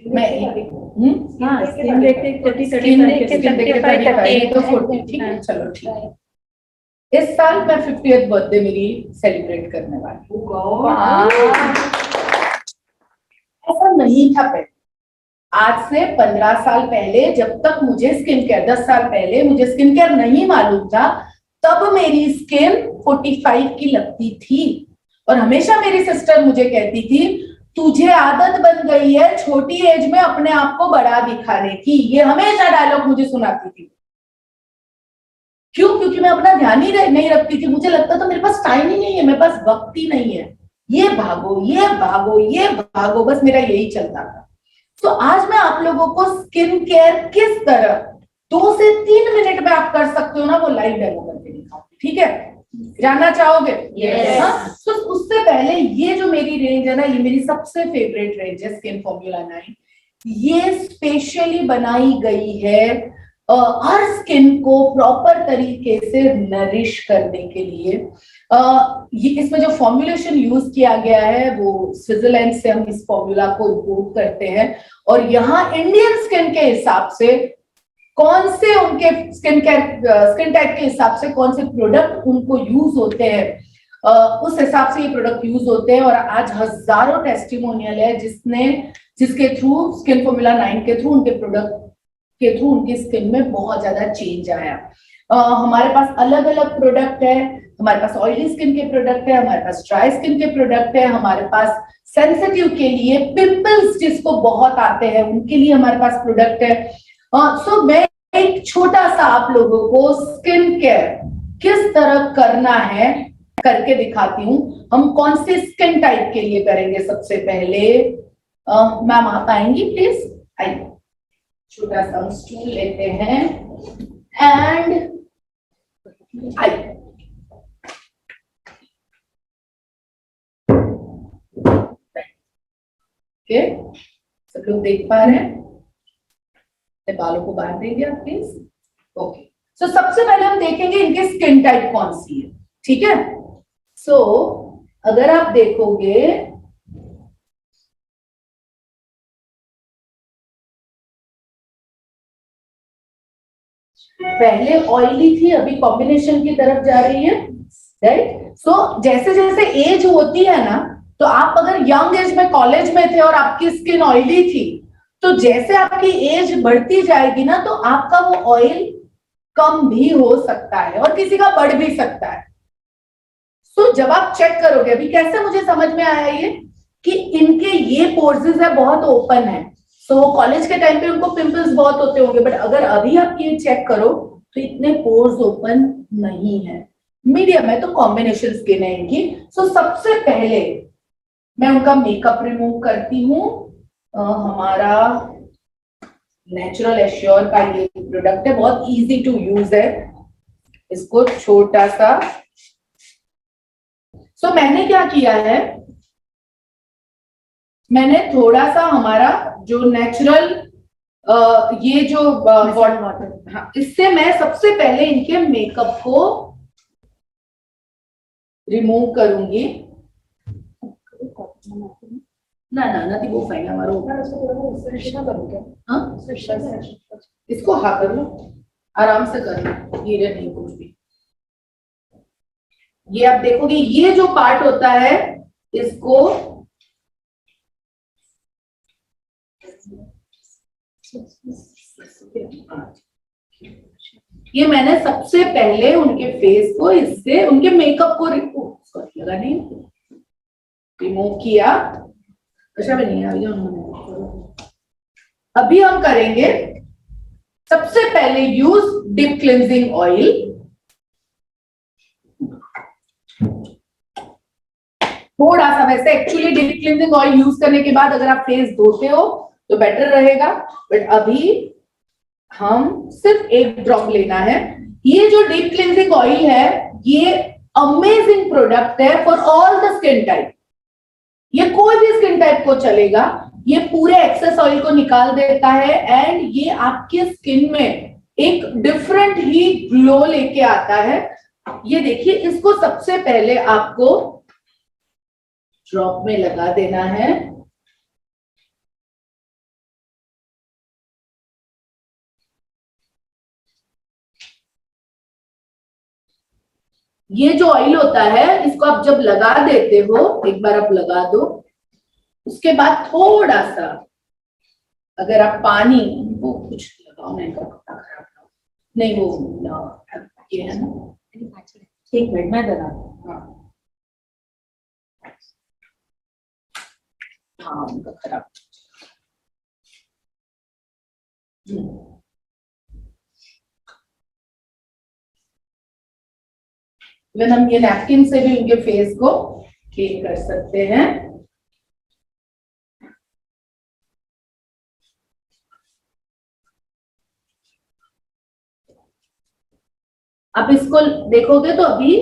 मैं
हाँ, स्किन देख के 40
स्किन देख के
35
35 तो 40, ठीक है, चलो ठीक है। इस साल मैं 50th बर्थडे मेरी सेलिब्रेट करने वाली हूँ। ऐसा नहीं था पहले। आज से 15 साल पहले, जब तक मुझे स्किन केयर, 10 साल पहले मुझे स्किन केयर नहीं मालूम था, तब मेरी स्किन 45 की लगती थी। और हमेशा मेरी सिस्टर मुझे कहती थी, तुझे आदत बन गई है छोटी एज में अपने आप को बड़ा दिखाने की। ये हमेशा डायलॉग मुझे सुनाती थी। क्यों? क्योंकि मैं अपना ध्यान ही नहीं रखती थी। मुझे लगता था मेरे पास टाइम ही नहीं है, मेरे पास वक्त ही नहीं है, ये भागो ये भागो ये भागो, बस मेरा यही चलता था। तो आज मैं आप लोगों को स्किन केयर किस तरह 2 से 3 मिनट में आप कर सकते हो ना, वो लाइव डेमो करके दिखाऊंगी। ठीक है, जानना चाहोगे?
Yes.
तो उससे पहले ये जो मेरी रेंज है ना, ये मेरी सबसे फेवरेट रेंज है स्किन फॉर्मूला 9। ये स्पेशली बनाई गई है हर स्किन को प्रॉपर तरीके से नरिश करने के लिए ये इसमें जो फॉर्मुलेशन यूज किया गया है वो स्विट्जरलैंड से हम इस फॉर्मूला को इम्पोर्ट करते हैं, और यहाँ इंडियन स्किन के हिसाब से कौन से उनके स्किन टाइप के हिसाब से कौन से प्रोडक्ट उनको यूज होते हैं, उस हिसाब से ये प्रोडक्ट यूज होते हैं। और आज हजारों टेस्टिमोनियल है जिसके थ्रू स्किन फॉर्मूला 9 के थ्रू उनके प्रोडक्ट के थ्रू उनकी स्किन में बहुत ज्यादा चेंज आया। हमारे पास अलग अलग प्रोडक्ट है, हमारे पास ऑयली स्किन के प्रोडक्ट है, हमारे पास ड्राई स्किन के प्रोडक्ट है, हमारे पास सेंसिटिव के लिए, पिंपल्स जिसको बहुत आते हैं उनके लिए हमारे पास प्रोडक्ट है। सो मैं एक छोटा सा आप लोगों को स्किन केयर किस तरह करना है करके दिखाती हूँ। हम कौन से स्किन टाइप के लिए करेंगे सबसे पहले। मैम आप आएंगी प्लीज, आइए। छोटा सा स्टूल लेते हैं एंड आइए। ओके, सब लोग देख पा रहे हैं? बालों को बांध देंगे आप प्लीज। ओके, सो सबसे पहले हम देखेंगे इनके स्किन टाइप कौन सी है, ठीक है। सो अगर आप देखोगे पहले ऑयली थी, अभी कॉम्बिनेशन की तरफ जा रही है, राइट। सो जैसे जैसे एज होती है ना, तो आप अगर यंग एज में कॉलेज में थे और आपकी स्किन ऑयली थी, तो जैसे आपकी एज बढ़ती जाएगी ना, तो आपका वो ऑयल कम भी हो सकता है और किसी का बढ़ भी सकता है। सो जब आप चेक करोगे, अभी कैसे मुझे समझ में आया ये कि इनके ये पोर्सेस है बहुत ओपन है। सो कॉलेज के टाइम पे उनको पिंपल्स बहुत होते होंगे, बट अगर अभी आप ये चेक करो तो इतने पोर्स ओपन नहीं है, मीडियम है, तो कॉम्बिनेशन स्किन है इनकी। सो सबसे पहले मैं उनका मेकअप रिमूव करती हूँ। हमारा नेचुरल एश्योर का ये प्रोडक्ट है, बहुत इजी टू यूज है। इसको छोटा सा मैंने क्या किया है, मैंने थोड़ा सा हमारा जो नेचुरल ये जो वाटर, हाँ, इससे मैं सबसे पहले इनके मेकअप को रिमूव करूंगी। ना थी वो फाइन हमारा इसको हाँ कर लो, आराम से कर लो, धीरे नहीं कुछ भी। ये आप देखोगे ये जो पार्ट होता है इसको ये मैंने सबसे पहले उनके फेस को इससे उनके मेकअप को लगा नहीं रिमूव किया। अच्छा भी नहीं आ उन्होंने। अभी हम करेंगे सबसे पहले यूज डीप क्लिंजिंग ऑयल। थोड़ा सा, वैसे actually deep cleansing oil use करने के बाद अगर आप फेस धोते हो तो बेटर रहेगा, बट अभी हम सिर्फ एक ड्रॉप लेना है। ये जो डीप क्लिंजिंग ऑयल है ये अमेजिंग प्रोडक्ट है for all the skin type. ये कोई भी स्किन टाइप को चलेगा, ये पूरे एक्सेस ऑयल को निकाल देता है एंड ये आपके स्किन में एक डिफरेंट ही ग्लो लेके आता है। ये देखिए, इसको सबसे पहले आपको ड्रॉप में लगा देना है। ये जो ऑयल होता है इसको आप जब लगा देते हो, एक बार आप लगा दो, उसके बाद थोड़ा सा अगर आप पानी, वो कुछ लगाओ ना, इनका कपड़ा खराब ना हो, नहीं वो ये है ना, एक मिनट मैं लगा दूं। हाँ उनका खराब। इवन हम ये नैपकिन से भी उनके फेस को क्लीन कर सकते हैं। आप इसको देखोगे तो अभी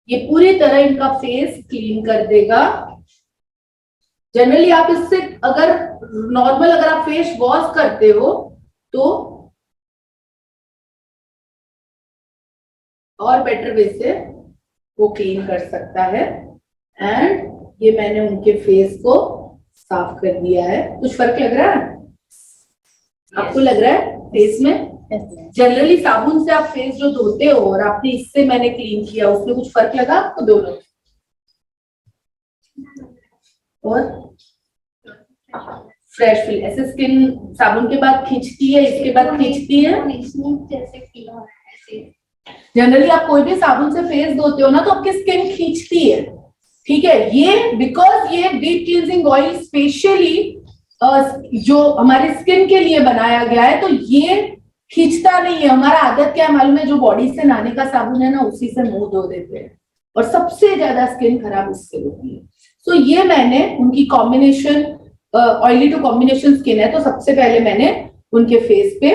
ये पूरी तरह इनका फेस क्लीन कर देगा। जनरली आप इससे अगर नॉर्मल अगर आप फेस वॉश करते हो तो और बेटर वे से वो क्लीन कर सकता है। एंड ये मैंने उनके फेस को साफ कर दिया है। कुछ फर्क लग रहा है आपको? लग रहा है फेस में? जनरली साबुन से आप फेस जो धोते हो और आपने इससे मैंने क्लीन किया, उसमें कुछ फर्क लगा आपको दोनों? और फ्रेश फील, ऐसे स्किन साबुन के बाद खींचती है, इसके बाद खींचती है? जनरली आप कोई भी साबुन से फेस धोते हो ना तो आपकी स्किन खींचती है, ठीक है। ये बिकॉज ये डीप क्लींजिंग ऑयल स्पेशली जो हमारी स्किन के लिए बनाया गया है, तो ये खींचता नहीं है। हमारा आदत क्या है मालूम है? जो बॉडी से नहाने का साबुन है ना, उसी से मुंह धो देते हैं और सबसे ज्यादा स्किन खराब उससे होती है। सो ये मैंने उनकी combination oily to combination skin है, तो सबसे पहले मैंने उनके फेस पे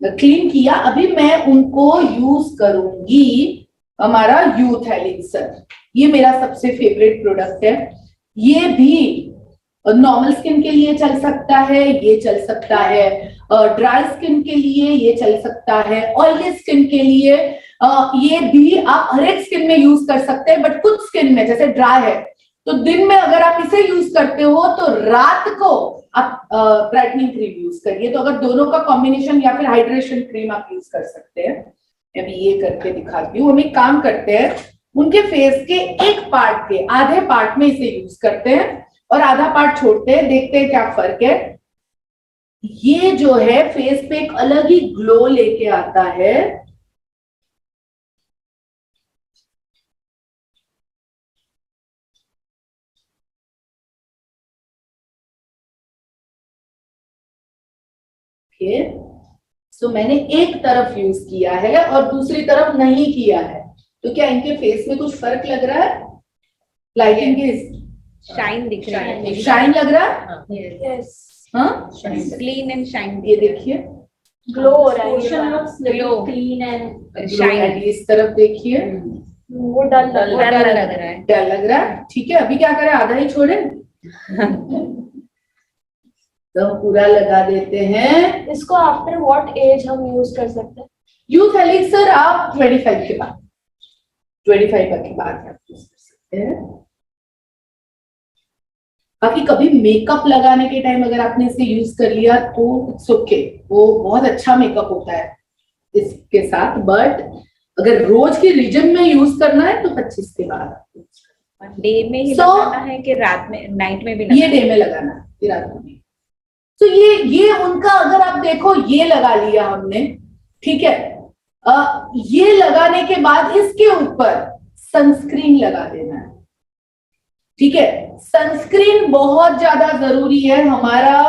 क्लीन किया। अभी मैं उनको यूज करूंगी हमारा यूथ एलिक्सर। ये मेरा सबसे फेवरेट प्रोडक्ट है। ये भी नॉर्मल स्किन के लिए चल सकता है, ये चल सकता है ड्राई स्किन के लिए, ये चल सकता है ऑयली स्किन के लिए, ये भी आप हर एक स्किन में यूज कर सकते हैं। बट कुछ स्किन में जैसे ड्राई है तो दिन में अगर आप इसे यूज करते हो तो रात को आप ब्राइटनिंग क्रीम यूज करिए। तो अगर दोनों का कॉम्बिनेशन या फिर हाइड्रेशन क्रीम आप यूज कर सकते हैं। अभी ये करके दिखाती हूँ। हम एक काम करते हैं, उनके फेस के एक पार्ट के आधे पार्ट में इसे यूज करते हैं और आधा पार्ट छोड़ते हैं, देखते हैं क्या फर्क है। ये जो है फेस पे एक अलग ही ग्लो लेके आता है। सो मैंने एक तरफ यूज किया है और दूसरी तरफ नहीं किया है, तो क्या इनके फेस में कुछ फर्क लग रहा है? लाइटिंग की
शाइन दिख रहा है,
शाइन लग रहा है?
यस,
हाँ,
क्लीन एंड शाइन।
ये देखिए
ग्लो हो रहा है,
Portion
looks
glow.
clean and
shine.
इस तरफ देखिए,
वो डल
डल लग रहा है।
डर लग रहा है। ठीक है, अभी क्या करें, आधा ही छोड़े तो पूरा लगा देते हैं।
इसको आफ्टर व्हाट एज हम यूज कर सकते हैं?
यूथ एलिक्सर आप 25 के बाद, 25 के बाद आप यूज कर सकते हैं। बाकी कभी मेकअप लगाने के टाइम अगर आपने इसे यूज कर लिया तो इट्स ओके, वो बहुत अच्छा मेकअप होता है इसके साथ। बट अगर रोज की रिजन में यूज करना है तो 25 के बाद।
डे में ही
So,
लगाना है कि रात में, नाइट में भी लगाना
ये डे में लगाना है, फिर रात में। तो ये उनका अगर आप देखो, ये लगा लिया हमने, ठीक है। ये लगाने के बाद इसके ऊपर सनस्क्रीन लगा देना है, ठीक है। सनस्क्रीन बहुत ज्यादा जरूरी है हमारा।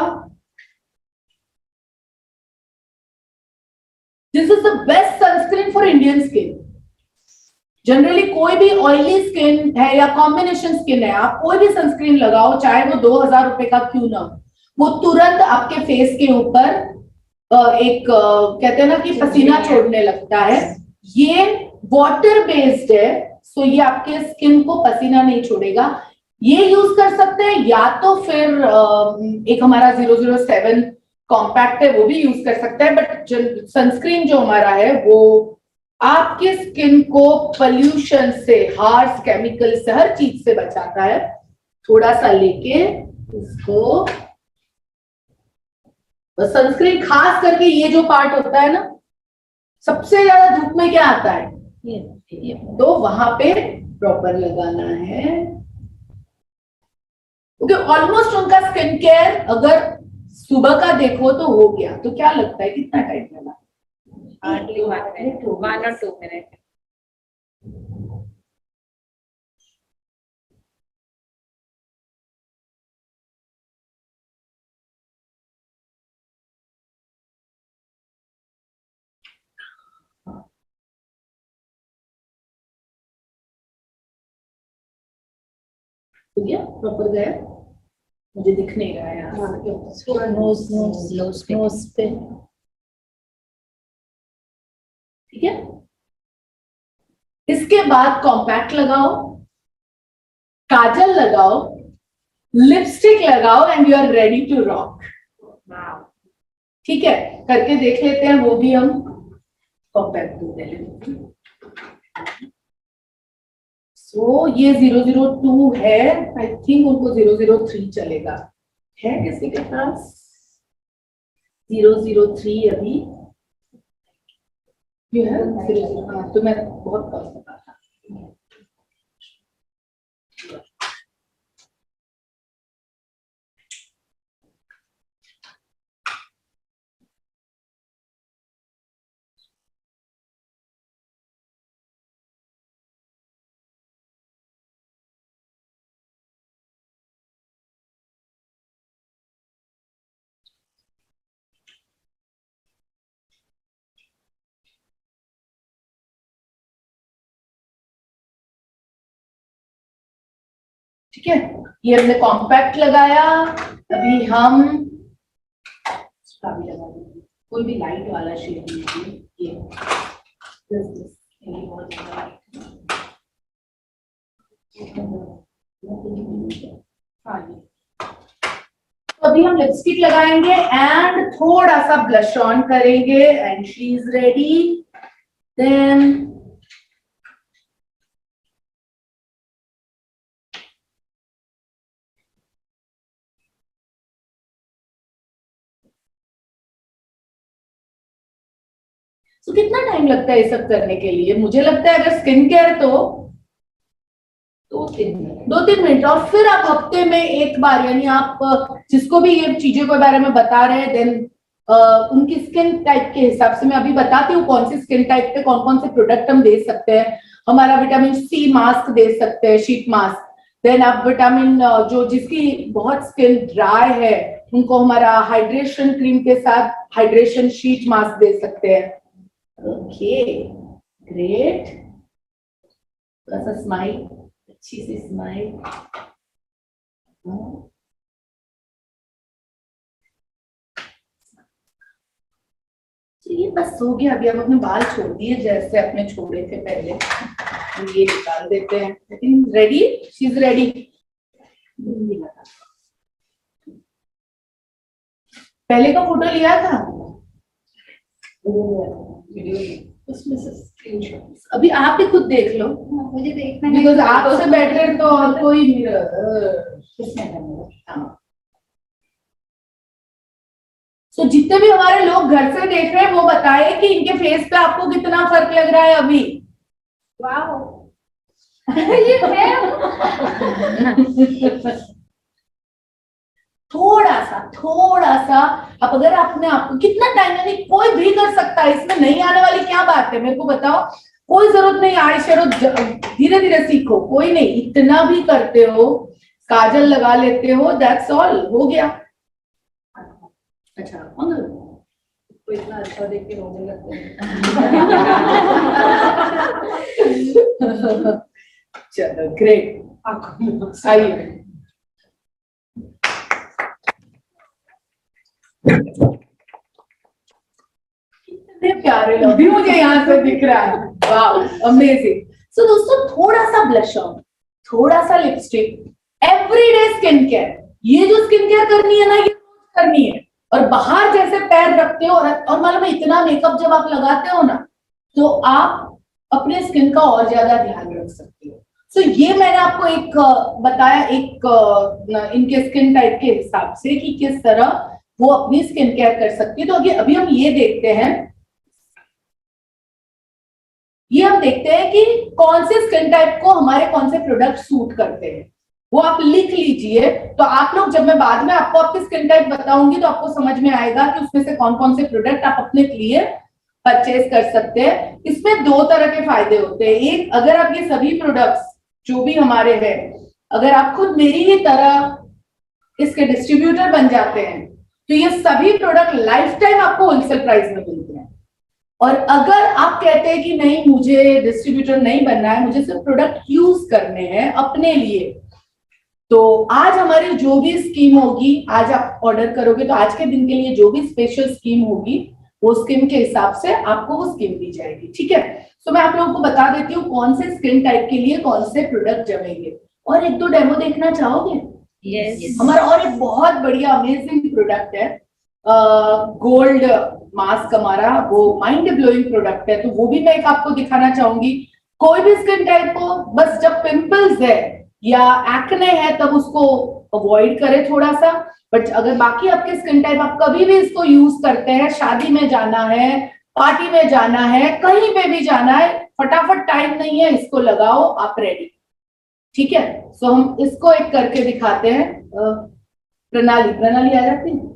This is the best sunscreen for Indian skin. Generally कोई भी ऑयली स्किन है या कॉम्बिनेशन स्किन है, आप कोई भी सनस्क्रीन लगाओ, चाहे वो 2000 रुपए का क्यों ना, वो तुरंत आपके फेस के ऊपर एक कहते हैं ना कि पसीना छोड़ने लगता है। ये वाटर बेस्ड है, सो ये आपके स्किन को पसीना नहीं छोड़ेगा। ये यूज कर सकते हैं, या तो फिर एक हमारा 007 कॉम्पैक्ट है, वो भी यूज कर सकते हैं। बट सनस्क्रीन जो हमारा है वो आपके स्किन को पोल्यूशन से, हार्श केमिकल से, हर चीज से बचाता है। थोड़ा सा लेके इसको, सनस्क्रीन खास करके ये जो पार्ट होता है ना, सबसे ज्यादा धूप में क्या आता है, ये तो वहां पे प्रॉपर लगाना है। क्योंकि ऑलमोस्ट उनका स्किन केयर अगर सुबह का देखो तो हो गया, तो क्या लगता है कितना टाइम लगा?
Hardly 1 or 2 minutes।
हो गया प्रॉपर गया? मुझे दिख नहीं रहा है यहाँ। नोज पे, ठीक है। इसके बाद कॉम्पैक्ट लगाओ, काजल लगाओ, लिपस्टिक लगाओ, and you are ready to rock. ठीक है, करके देख लेते हैं, वो भी हम कॉम्पैक्ट टू ले लेते हैं। सो ये 002 है, आई थिंक उनको 003 चलेगा, है किसी के पास 003 अभी? ये है 003, हाँ, तो मैं बहुत कम बता था। ठीक है, ये हमने कॉम्पैक्ट लगाया। अभी हम कोई भी लाइट वाला शेड लीजिए, ये बहुत ज्यादा तो अभी हम लिपस्टिक लगाएंगे एंड थोड़ा सा ब्लश ऑन करेंगे and she is ready. Then तो कितना टाइम लगता है ये सब करने के लिए? मुझे लगता है अगर स्किन केयर तो 2-3 मिनट, और फिर आप हफ्ते में एक बार, यानी आप जिसको भी ये चीजों के बारे में बता रहे हैं, देन उनकी स्किन टाइप के हिसाब से मैं अभी बताती हूँ कौन सी स्किन टाइप पे कौन कौन से प्रोडक्ट हम दे सकते हैं। हमारा विटामिन सी मास्क दे सकते हैं, शीट मास्क। देन आप विटामिन जो जिसकी बहुत स्किन ड्राई है उनको हमारा हाइड्रेशन क्रीम के साथ हाइड्रेशन शीट मास्क दे सकते हैं। ओके ग्रेट, थोड़ा सा स्माइल, अच्छी सी स्माइल। ये बस हो गया। अभी हम अपने बाल छोड़ दिए जैसे अपने छोड़े थे पहले, हम ये निकाल देते हैं। Ready, she is ready. पहले का फोटो लिया था उसमें से स्क्रीनशॉट। अभी आप ही खुद देख लो,
मुझे देखना है
बिकॉज आपसे बेटर तो और कोई हाँ। सो जितने भी हमारे लोग घर से देख रहे हैं वो बताए कि इनके फेस पे आपको कितना फर्क लग रहा है अभी। वाह ये है थोड़ा सा अब अगर आपने आपको कितना टाइम, यानी कोई भी कर सकता है, इसमें नहीं आने वाली क्या बात है, मेरे को बताओ। कोई जरूरत नहीं आई शेडो, धीरे धीरे सीखो, कोई नहीं, इतना भी करते हो, काजल लगा लेते हो, दैट्स ऑल, हो गया। अच्छा
तो इतना अच्छा देख के रोने लगते हैं।
चलो ग्रेट, आइए। कितने प्यारे लोग भी मुझे यहाँ से दिख रहा है, वाह अमेजिंग। सो दोस्तों थोड़ा सा ब्लश ऑन, थोड़ा सा लिपस्टिक, एवरीडे स्किन केयर। ये जो स्किन केयर करनी है ना, ये करनी है। और बाहर जैसे पैर रखते हो और मालूम है इतना मेकअप जब आप लगाते हो ना, तो आप अपने स्किन का और ज्यादा ध्यान रख सकते हो। सो ये मैंने आपको एक बताया, एक इनके स्किन टाइप के हिसाब से कि किस तरह वो अपनी स्किन केयर कर सकती है। तो अभी हम ये देखते हैं, ये हम देखते हैं कि कौन से स्किन टाइप को हमारे कौन से प्रोडक्ट सूट करते हैं। वो आप लिख लीजिए, तो आप लोग जब मैं बाद में आपको आपकी स्किन टाइप बताऊंगी तो आपको समझ में आएगा कि उसमें से कौन कौन से प्रोडक्ट आप अपने लिए परचेज कर सकते हैं। इसमें 2 तरह के फायदे होते हैं। एक, अगर आप ये सभी प्रोडक्ट्स जो भी हमारे हैं, अगर आप खुद मेरी ही तरह इसके डिस्ट्रीब्यूटर बन जाते हैं, तो ये सभी प्रोडक्ट लाइफ टाइम आपको होलसेल प्राइस में मिलते हैं। और अगर आप कहते हैं कि नहीं मुझे डिस्ट्रीब्यूटर नहीं बनना है, मुझे सिर्फ प्रोडक्ट यूज करने हैं अपने लिए, तो आज हमारी जो भी स्कीम होगी, आज आप ऑर्डर करोगे तो आज के दिन के लिए जो भी स्पेशल स्कीम होगी, वो स्कीम के हिसाब से आपको वो स्कीम दी जाएगी। ठीक है, तो मैं आप लोगों को बता देती हूँ कौन से स्किन टाइप के लिए कौन से प्रोडक्ट जमेंगे। और 1-2 डेमो देखना चाहोगे?
Yes.
हमारा और एक बहुत बढ़िया अमेजिंग प्रोडक्ट है, गोल्ड मास्क हमारा वो माइंड ब्लोइंग प्रोडक्ट है, तो वो भी मैं एक आपको दिखाना चाहूंगी। कोई भी स्किन टाइप को बस जब पिंपल्स है या एक्ने है तब उसको अवॉइड करें थोड़ा सा, बट अगर बाकी आपके स्किन टाइप आप कभी भी इसको यूज करते हैं, शादी में जाना है, पार्टी में जाना है, कहीं पे भी जाना है, फटाफट टाइम नहीं है, इसको लगाओ, आप रेडी। ठीक है, सो हम इसको एक करके दिखाते हैं। प्रणाली प्रणाली आ जाती है।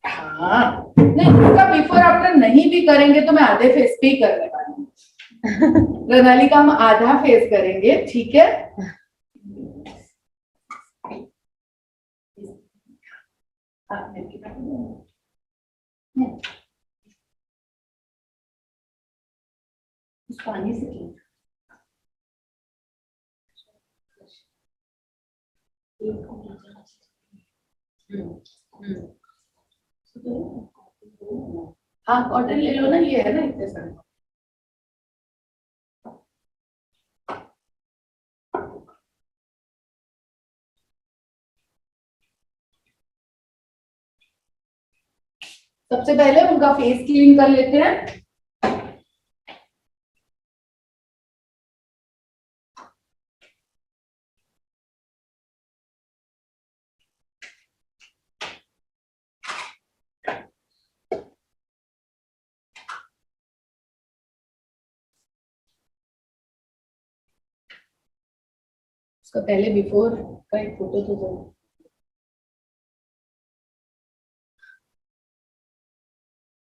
हाँ नहीं, इसका बिफोर आफ्टर नहीं भी करेंगे तो मैं आधे फेस पे ही करने वाली हूँ। प्रणाली का हम आधा फेस करेंगे, ठीक है। उस पानी से हाँ कॉटन ले लो ना, ये है ना इतने सारे। सबसे पहले उनका फेस क्लीन कर लेते हैं। उसका पहले बिफोर का एक फोटो तो दो।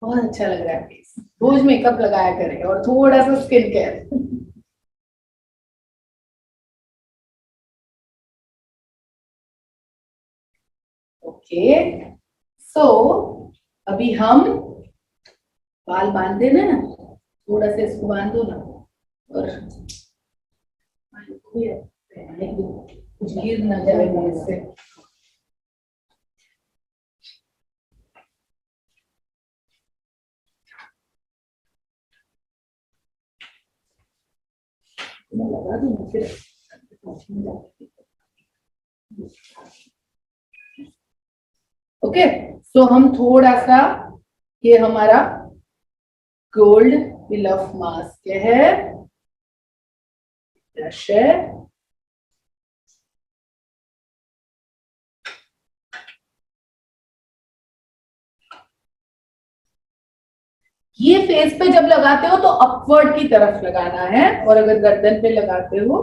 बहुत अच्छा लग रहा है फेस, रोज मेकअप लगाया करें और थोड़ा सा स्किन केयर। ओके, सो अभी हम बाल बांध देना, थोड़ा सा इसको बांध दो ना, और कुछ गिर ना जाए मुंह से। मैं लगा दूँ फिर। ओके, सो हम थोड़ा सा, ये हमारा गोल्ड पिलफ मास्क है, ब्रश है, ये फेस पे जब लगाते हो तो अपवर्ड की तरफ लगाना है, और अगर गर्दन पे लगाते हो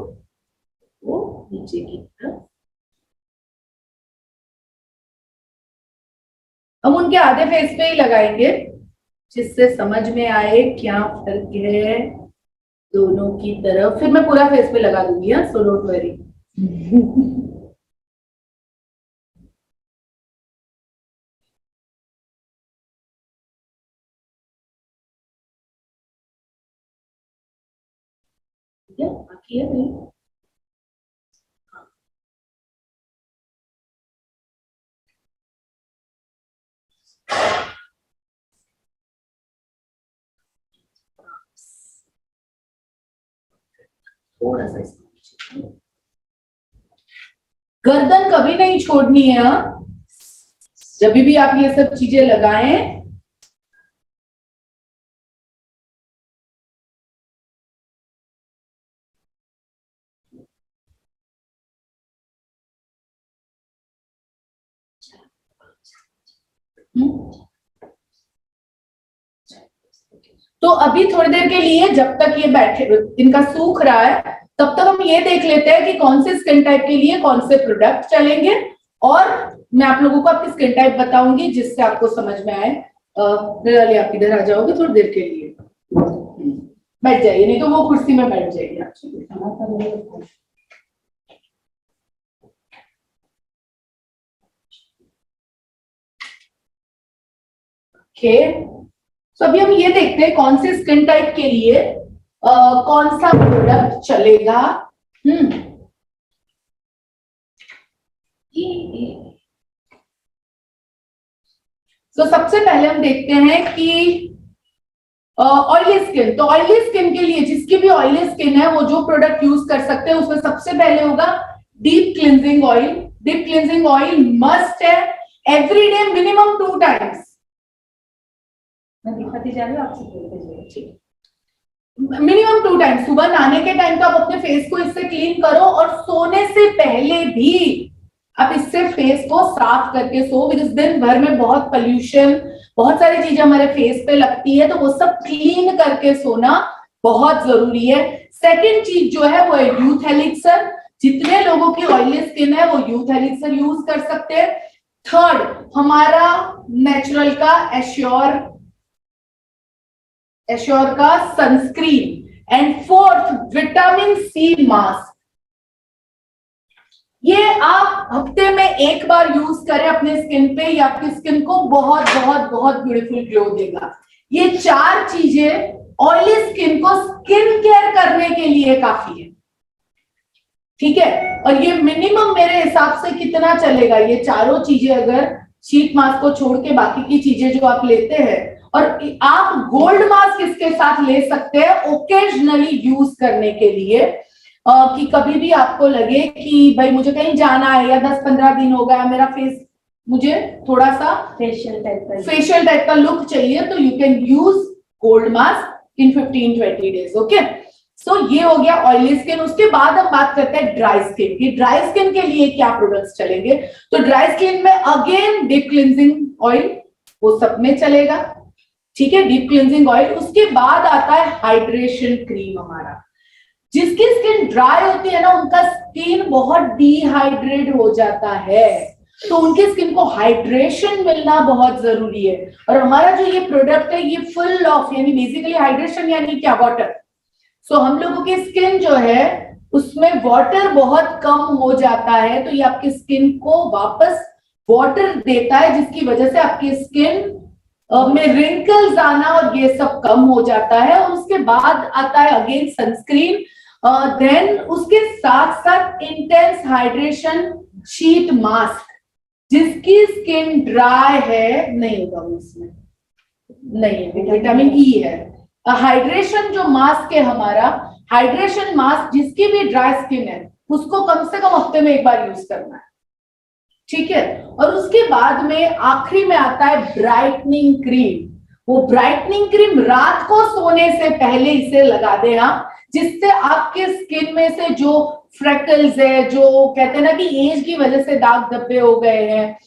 तो नीचे की तरफ। हम उनके आधे फेस पे ही लगाएंगे, जिससे समझ में आए क्या फर्क है दोनों की तरफ। फिर मैं पूरा फेस पे लगा दूंगी, सो डोंट वरी। बाकी है नहीं। थोड़ा सा गर्दन कभी नहीं छोड़नी है, जब भी आप ये सब चीजें लगाएं। तो अभी थोड़ी देर के लिए जब तक ये बैठे, इनका सूख रहा है, तब तक हम ये देख लेते हैं कि कौन से स्किन टाइप के लिए कौन से प्रोडक्ट चलेंगे, और मैं आप लोगों को आपकी स्किन टाइप बताऊंगी जिससे आपको समझ में आए। आप इधर आ जाओगे थोड़ी देर के लिए, बैठ जाइए, नहीं तो वो कुर्सी में बैठ जाइए आप। ओके, तो अभी हम ये देखते हैं कौन से स्किन टाइप के लिए कौन सा प्रोडक्ट चलेगा। तो सबसे पहले हम देखते हैं कि ऑयली स्किन, तो ऑयली स्किन के लिए, जिसकी भी ऑयली स्किन है वो जो प्रोडक्ट यूज कर सकते हैं, उसमें सबसे पहले होगा deep cleansing oil. Deep cleansing oil must है एवरी डे मिनिमम 2 टाइम्स।
मैं दिखाती जा रही हूँ, आपसे बोलते जाइए।
Minimum 2 times. सुबह नहाने के टाइम तो आप अपने फेस को इससे क्लीन करो, और सोने से पहले भी आप इससे फेस को साफ करके सो, बिकॉज दिन भर में बहुत पोल्यूशन, बहुत सारी चीजें हमारे फेस पे लगती है, तो वो सब क्लीन करके सोना बहुत जरूरी है। सेकेंड चीज जो है वो है यूथ एलिक्सर। जितने लोगों की ऑयली स्किन है वो यूथ एलिक्सर यूज कर सकते हैं। थर्ड हमारा नेचुरल का एश्योर का sunscreen. And fourth vitamin C mask. ये आप हफ्ते में एक बार यूज करें अपने स्किन पे, या आपकी स्किन को बहुत बहुत बहुत ब्यूटीफुल ग्लो देगा। ये 4 चीजें ऑयली स्किन को स्किन केयर करने के लिए काफी है, ठीक है। और ये मिनिमम मेरे हिसाब से कितना चलेगा, ये चारों चीजें अगर शीट मास्क को छोड़ के बाकी की चीजें जो आप लेते हैं, और आप गोल्ड मास्क इसके साथ ले सकते हैं ओकेजनली यूज करने के लिए, कि कभी भी आपको लगे कि भाई मुझे कहीं जाना है, या 10-15 दिन हो गया मेरा फेस, मुझे थोड़ा सा फेशियल टाइप का लुक चाहिए, तो you can use gold mask in 15-20 days. Okay, so ये हो गया ऑयली स्किन। उसके बाद हम बात करते हैं ड्राई स्किन की। ड्राई स्किन के लिए क्या प्रोडक्ट्स चलेंगे? तो ड्राई स्किन में अगेन डीप क्लिंजिंग ऑयल, वो सब में चलेगा, ठीक है, डीप क्लिंजिंग ऑयल। उसके बाद आता है हाइड्रेशन क्रीम। हमारा जिसकी स्किन ड्राई होती है ना, उनका स्किन बहुत डिहाइड्रेट हो जाता है, तो उनकी स्किन को हाइड्रेशन मिलना बहुत जरूरी है। और हमारा जो ये प्रोडक्ट है ये फुल ऑफ, यानी बेसिकली हाइड्रेशन यानी क्या, वाटर। सो हम लोगों की स्किन जो है उसमें वाटर बहुत कम हो जाता है, तो ये आपकी स्किन को वापस वाटर देता है, जिसकी वजह से आपकी स्किन में रिंकल्स आना और ये सब कम हो जाता है। और उसके बाद आता है अगेन सनस्क्रीन, देन उसके साथ साथ इंटेंस हाइड्रेशन शीट मास्क। जिसकी स्किन ड्राई है, नहीं होगा उसमें, नहीं, विटामिन ई है। हाइड्रेशन जो मास्क है हमारा, हाइड्रेशन मास्क जिसकी भी ड्राई स्किन है उसको कम से कम हफ्ते में एक बार यूज करना है, ठीक है। और उसके बाद में आखिरी में आता है ब्राइटनिंग क्रीम। वो ब्राइटनिंग क्रीम रात को सोने से पहले इसे लगा दें आप, जिससे आपके स्किन में से जो फ्रेकल्स है, जो कहते हैं ना कि एज की वजह से दाग धब्बे हो गए हैं,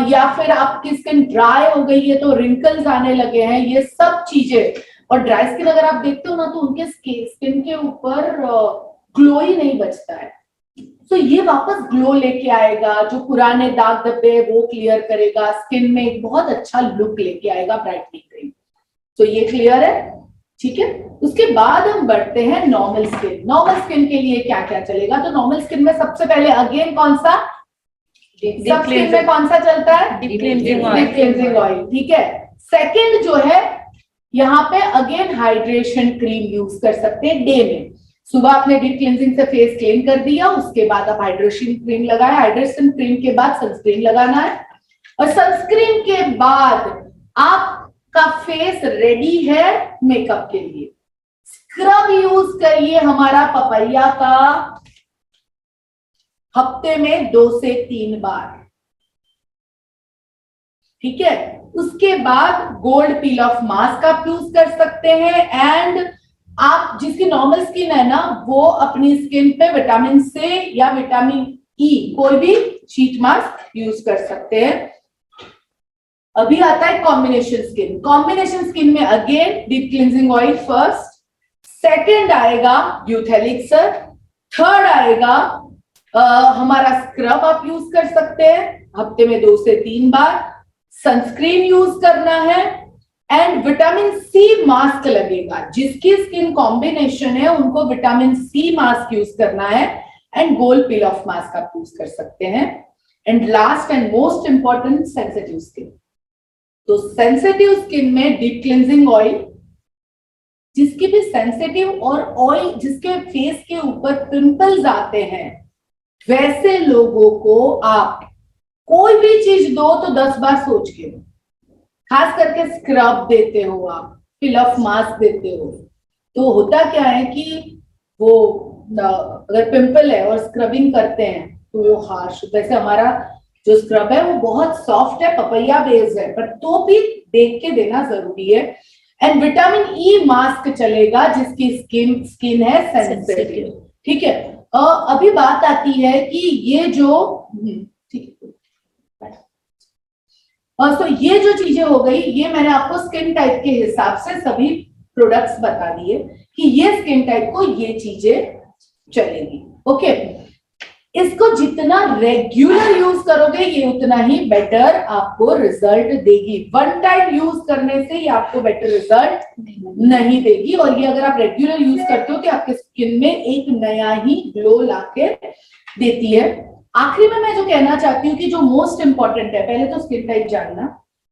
या फिर आपकी स्किन ड्राई हो गई है तो रिंकल्स आने लगे हैं, ये सब चीजें। और ड्राई स्किन अगर आप देखते हो ना, तो उनके स्किन के ऊपर ग्लो ही नहीं बचता है। तो ये वापस ग्लो लेके आएगा, जो पुराने दाग धब्बे वो क्लियर करेगा, स्किन में एक बहुत अच्छा लुक लेके आएगा ब्राइटनिंग क्रीम। तो ये क्लियर है, ठीक है। उसके बाद हम बढ़ते हैं नॉर्मल स्किन। नॉर्मल स्किन के लिए क्या क्या चलेगा? तो नॉर्मल स्किन में सबसे पहले अगेन कौन सा, सब स्किन में कौन सा चलता है? डीप क्लिंजिंग ऑयल, ठीक है। सेकेंड जो है यहाँ पे अगेन हाइड्रेशन क्रीम यूज कर सकते हैं डे में। सुबह आपने डीप क्लिंजिंग से फेस क्लीन कर दिया, उसके बाद आप हाइड्रेशन क्रीम लगाए, हाइड्रेशन क्रीम के बाद सनस्क्रीन लगाना है, और सनस्क्रीन के बाद आपका फेस रेडी है मेकअप के लिए। स्क्रब यूज करिए हमारा पपैया का हफ्ते में 2 से 3 बार, ठीक है। उसके बाद गोल्ड पील ऑफ मास्क आप यूज कर सकते हैं। एंड आप जिसकी नॉर्मल स्किन है ना, वो अपनी स्किन पे विटामिन से या विटामिन ई कोई भी शीट मास्क यूज कर सकते हैं। अभी आता है कॉम्बिनेशन स्किन। कॉम्बिनेशन स्किन में again deep cleansing oil first, second आएगा यूथ एलिक्सर, थर्ड आएगा हमारा स्क्रब आप यूज कर सकते हैं हफ्ते में 2 से 3 बार, सनस्क्रीन यूज करना है, एंड विटामिन सी मास्क लगेगा। जिसकी स्किन कॉम्बिनेशन है उनको विटामिन सी मास्क यूज करना है, and gold peel of mask आप यूज कर सकते हैं। And last and most important, sensitive skin. तो सेंसिटिव स्किन में डीप क्लिंजिंग ऑयल, जिसकी भी सेंसिटिव और ऑयल जिसके फेस के ऊपर पिंपल्स आते हैं, वैसे लोगों को आप कोई भी चीज दो तो 10 बार सोच के दो। खास करके स्क्रब देते हो आप, पील ऑफ मास्क देते हो, तो होता क्या है कि वो अगर पिंपल है और स्क्रबिंग करते हैं तो हार्श, वैसे हमारा जो स्क्रब है वो बहुत सॉफ्ट है, पपैया बेस्ड है, पर तो भी देख के देना जरूरी है। एंड विटामिन ई मास्क चलेगा जिसकी स्किन है सेंसिटिव, ठीक है। अभी बात आती है कि ये जो ठीक है, तो ये जो चीजें हो गई, ये मैंने आपको स्किन टाइप के हिसाब से सभी प्रोडक्ट्स बता दिए कि ये स्किन टाइप को ये चीजें चलेगी। ओके, इसको जितना रेगुलर यूज करोगे ये उतना ही बेटर आपको रिजल्ट देगी। वन टाइम यूज करने से ये आपको बेटर रिजल्ट नहीं देगी, और ये अगर आप रेगुलर यूज करते हो तो आपके स्किन में एक नया ही ग्लो लाके देती है। आखिरी में मैं जो कहना चाहती हूँ कि जो मोस्ट इंपॉर्टेंट है, पहले तो स्किन टाइप जानना,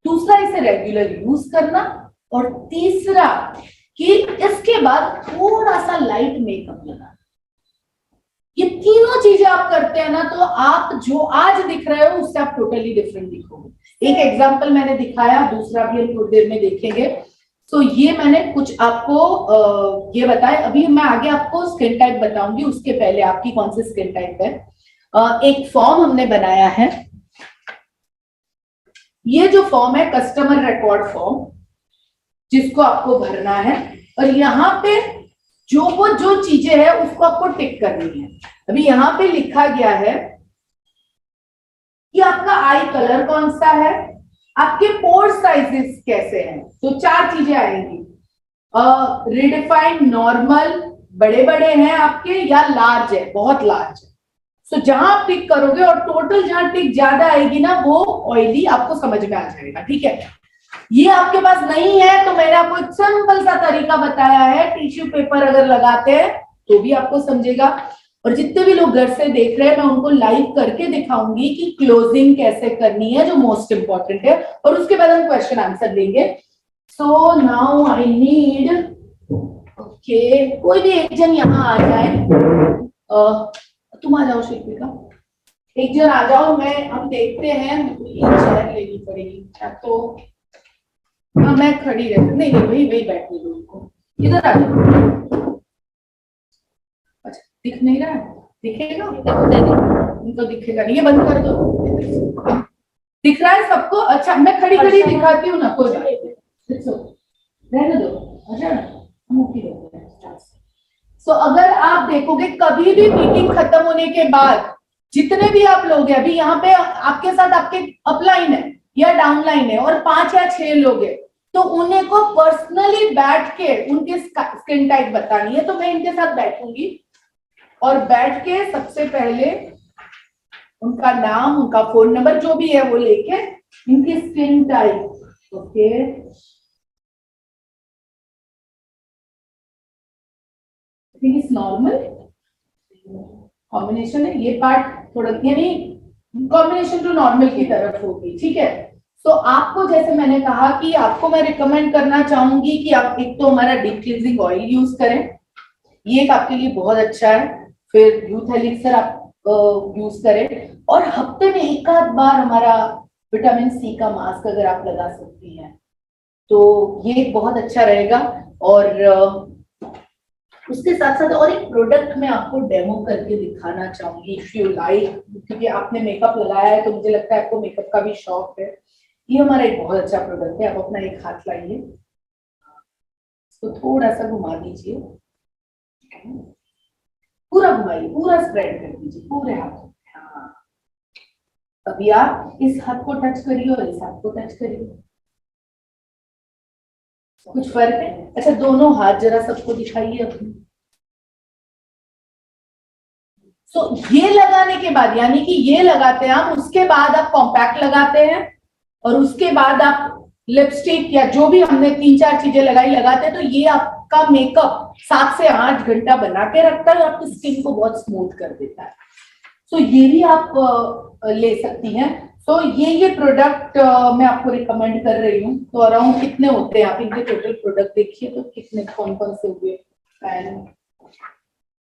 दूसरा इसे रेगुलर यूज करना, और तीसरा कि इसके बाद थोड़ा सा लाइट मेकअप लगाना। ये तीनों चीजें आप करते हैं ना तो आप जो आज दिख रहे हो उससे आप टोटली डिफरेंट दिखोगे। एक एग्जांपल मैंने दिखाया, दूसरा भी हम थोड़ी देर में देखेंगे। तो ये मैंने कुछ आपको ये बताया। अभी मैं आगे आपको स्किन टाइप बताऊंगी, उसके पहले आपकी कौन सी स्किन टाइप है। एक फॉर्म हमने बनाया है, ये जो फॉर्म है कस्टमर रिकॉर्ड फॉर्म, जिसको आपको भरना है, और यहाँ पे जो चीजें हैं उसको आपको टिक करनी है। अभी यहाँ पे लिखा गया है कि आपका आई कलर कौन सा है, आपके पोर साइजेस कैसे हैं, तो 4 चीजें आएंगी। रिडिफाइंड, नॉर्मल, बड़े बड़े हैं आपके, या लार्ज है, बहुत लार्ज है। सो जहां आप टिक करोगे और टोटल जहां टिक ज्यादा आएगी ना वो ऑयली आपको समझ में आ जाएगा, ठीक है। ये आपके पास नहीं है तो मैंने आपको एक सिंपल सा तरीका बताया है, टिश्यू पेपर अगर लगाते हैं तो भी आपको समझेगा। और जितने भी लोग घर से देख रहे हैं मैं उनको लाइव करके दिखाऊंगी कि क्लोजिंग कैसे करनी है, जो मोस्ट इंपॉर्टेंट है, और उसके बाद हम क्वेश्चन आंसर देंगे। So now I need, okay, कोई भी एक जन यहाँ आ जाए, तुम आ जाओ शिल्पिका, एक जन आ जाओ, हम देखते हैं। एक चेयर लेनी पड़ेगी क्या, तो हाँ मैं खड़ी रहती, नहीं वही बैठने दो उनको, इधर आ जाओ। अच्छा दिख नहीं रहा है, दिखेगा उनको, दिखेगा नहीं, ये बंद कर दो। दिख रहा है सबको? अच्छा मैं खड़ी खड़ी दिखाती हूँ ना, कोई रहने दो। अच्छा सो अगर आप देखोगे कभी भी मीटिंग खत्म होने के बाद जितने भी आप लोग हैं, अभी यहाँ पे आपके साथ आपके अपलाइन है या डाउनलाइन है और 5 या 6 लोग हैं, तो उन्हें को पर्सनली बैठ के उनकी स्किन टाइप बतानी है। तो मैं इनके साथ बैठूंगी और बैठ के सबसे पहले उनका नाम, उनका फोन नंबर जो भी है वो लेके इनकी skin type, okay, normal combination है, ये पार्ट थोड़ा यानी कॉम्बिनेशन टू नॉर्मल की तरफ होगी, ठीक है। तो आपको जैसे मैंने कहा कि आपको मैं रिकमेंड करना चाहूंगी कि आप एक तो हमारा डीप क्लींजिंग ऑयल यूज करें, ये एक आपके लिए बहुत अच्छा है। फिर यूथ एलिक्सर आप यूज करें, और हफ्ते में एक आध बार हमारा विटामिन सी का मास्क अगर आप लगा सकती हैं तो ये बहुत अच्छा रहेगा। और उसके साथ साथ और एक प्रोडक्ट मैं आपको डेमो करके दिखाना चाहूंगी, इफ यू लाइक, क्योंकि आपने मेकअप लगाया है तो मुझे लगता है आपको मेकअप का भी शौक है। ये हमारा एक बहुत अच्छा प्रोडक्ट है, आप अपना एक हाथ लाइए, तो थोड़ा सा घुमा दीजिए, पूरा घुमाइए, पूरा स्प्रेड कर दीजिए पूरे हाथ। हाँ, अभी आप इस हाथ को टच करिए और इस हाथ को टच करिए, कुछ फर्क है? अच्छा दोनों हाथ जरा सबको दिखाइए अपने। ये लगाने के बाद, यानी कि ये लगाते हैं आप, उसके बाद आप कॉम्पैक्ट लगाते हैं, और उसके बाद आप लिपस्टिक या जो भी हमने 3-4 चीजें लगाते हैं, तो ये आपका मेकअप 7 से 8 घंटा बना के रखता है और आपकी स्किन को बहुत स्मूथ कर देता है। ये भी आप ले सकती हैं। ये प्रोडक्ट मैं आपको रिकमेंड कर रही हूँ। तो अराउंड कितने होते हैं, आप इनके टोटल प्रोडक्ट देखिए तो कितने कौन कौन से हुए।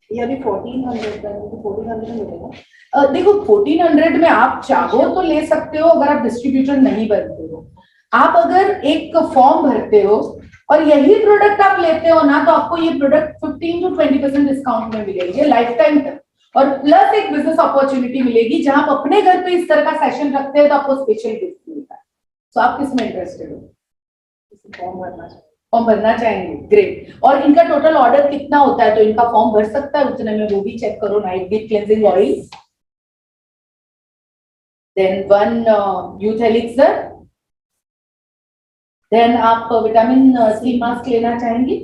ये अभी 1400 का, 1400 मिलेगा। देखो 1400 में आप चाहो तो ले सकते हो, अगर आप डिस्ट्रीब्यूटर नहीं बनते हो। आप अगर एक फॉर्म भरते हो और यही प्रोडक्ट आप लेते हो ना, तो आपको ये प्रोडक्ट 15 to 20% डिस्काउंट में मिलेगी लाइफ टाइम तक। और प्लस एक बिजनेस अपॉर्चुनिटी मिलेगी जहां आप अपने घर पे इस तरह का सेशन रखते हैं तो आपको स्पेशल गिफ्ट मिलता है। तो आप किसमें इंटरेस्टेड हो? फॉर्म भरना चाहेंगे, ग्रेट। और इनका टोटल ऑर्डर कितना होता है तो इनका फॉर्म भर सकता है उतने में, वो भी चेक करो। Night deep cleansing oil, then 1 youth elixir, then आप विटामिन सी मास्क लेना चाहेंगे?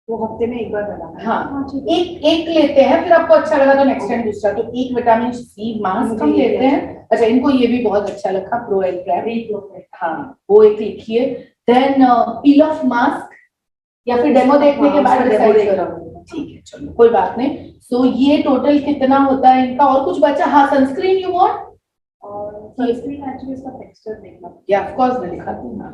वो हफ्ते में एक बार बनाना।
हाँ, एक लेते हैं, फिर आपको अच्छा लगा तो नेक्स्ट टाइम दूसरा। तो एक विटामिन सी मास्क हम लेते हैं। अच्छा, इनको ये भी बहुत अच्छा लगा, प्रो एल क्रैप, हाँ वो एक लिखिए। देन पील ऑफ मास्क, या फिर डेमो देखने के बाद डिसाइड करो। ठीक है, चलो कोई बात नहीं। सो ये टोटल कितना होता है इनका? और कुछ बचा? हाँ, सनस्क्रीन यू वांट?
और सनस्क्रीन एक्चुअली इसका टेक्सचर देखना।
या ऑफ कोर्स मैं दिखाती हूँ ना,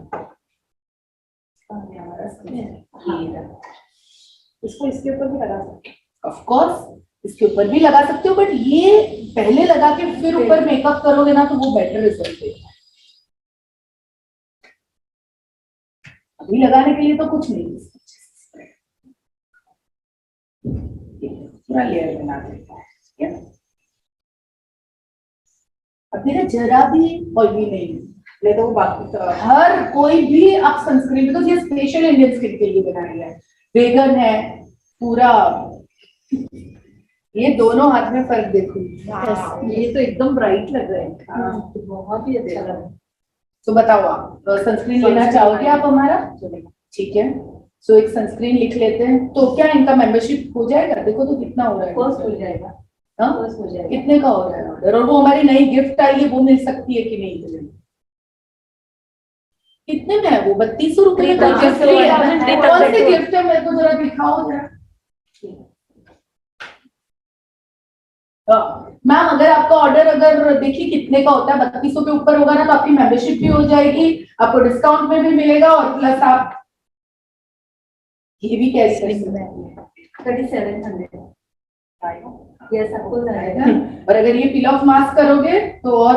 इसको इसके ऊपर भी लगा सकते हैं।
ऑफ कोर्स इसके ऊपर भी लगा सकते हो, बट ये पहले लगा के फिर ऊपर मेकअप करोगे ना तो वो बेटर रिजल्ट देगा। अभी लगाने के लिए तो कुछ नहीं, पूरा लेयर बना देता है, ठीक है। अब देखा जरा भी ऑयली नहीं है, तो बाकी हर कोई भी आप सनस्क्रीन, बिकॉज ये स्पेशल इंडियन स्किन के लिए बनाया गया है, वेगन है पूरा। ये दोनों हाथ में फर्क देखो,
ये तो एकदम ब्राइट लग रहा है। बहुत ही अच्छा लग रहा है।
तो बताओ आप सनस्क्रीन लेना चाहोगे आप हमारा? ठीक है, सो एक सनस्क्रीन लिख लेते हैं। तो क्या इनका मेंबरशिप हो जाएगा? देखो तो कितना हो रहा है।
फर्स्ट हो जाएगा।
हाँ,
फर्स्ट हो जाएगा।
कितने का हो रहा है ऑर्डर? और वो हमारी नई गिफ्ट आई है वो मिल सकती है कि नहीं? कितने में है वो? 3200 रुपए में कौन सी गिफ्ट है? मेरे को जरा दिखाओ जरा। मैम अगर आपका ऑर्डर अगर देखिए कितने का होता है, 3200 के ऊपर होगा ना तो आपकी मेंबरशिप भी हो जाएगी, आपको डिस्काउंट में भी मिलेगा, और प्लस आप ये भी कैश कर सकते हैं।
3700 यस आपको जाएगा।
और अगर ये पील ऑफ मास्क करोगे तो और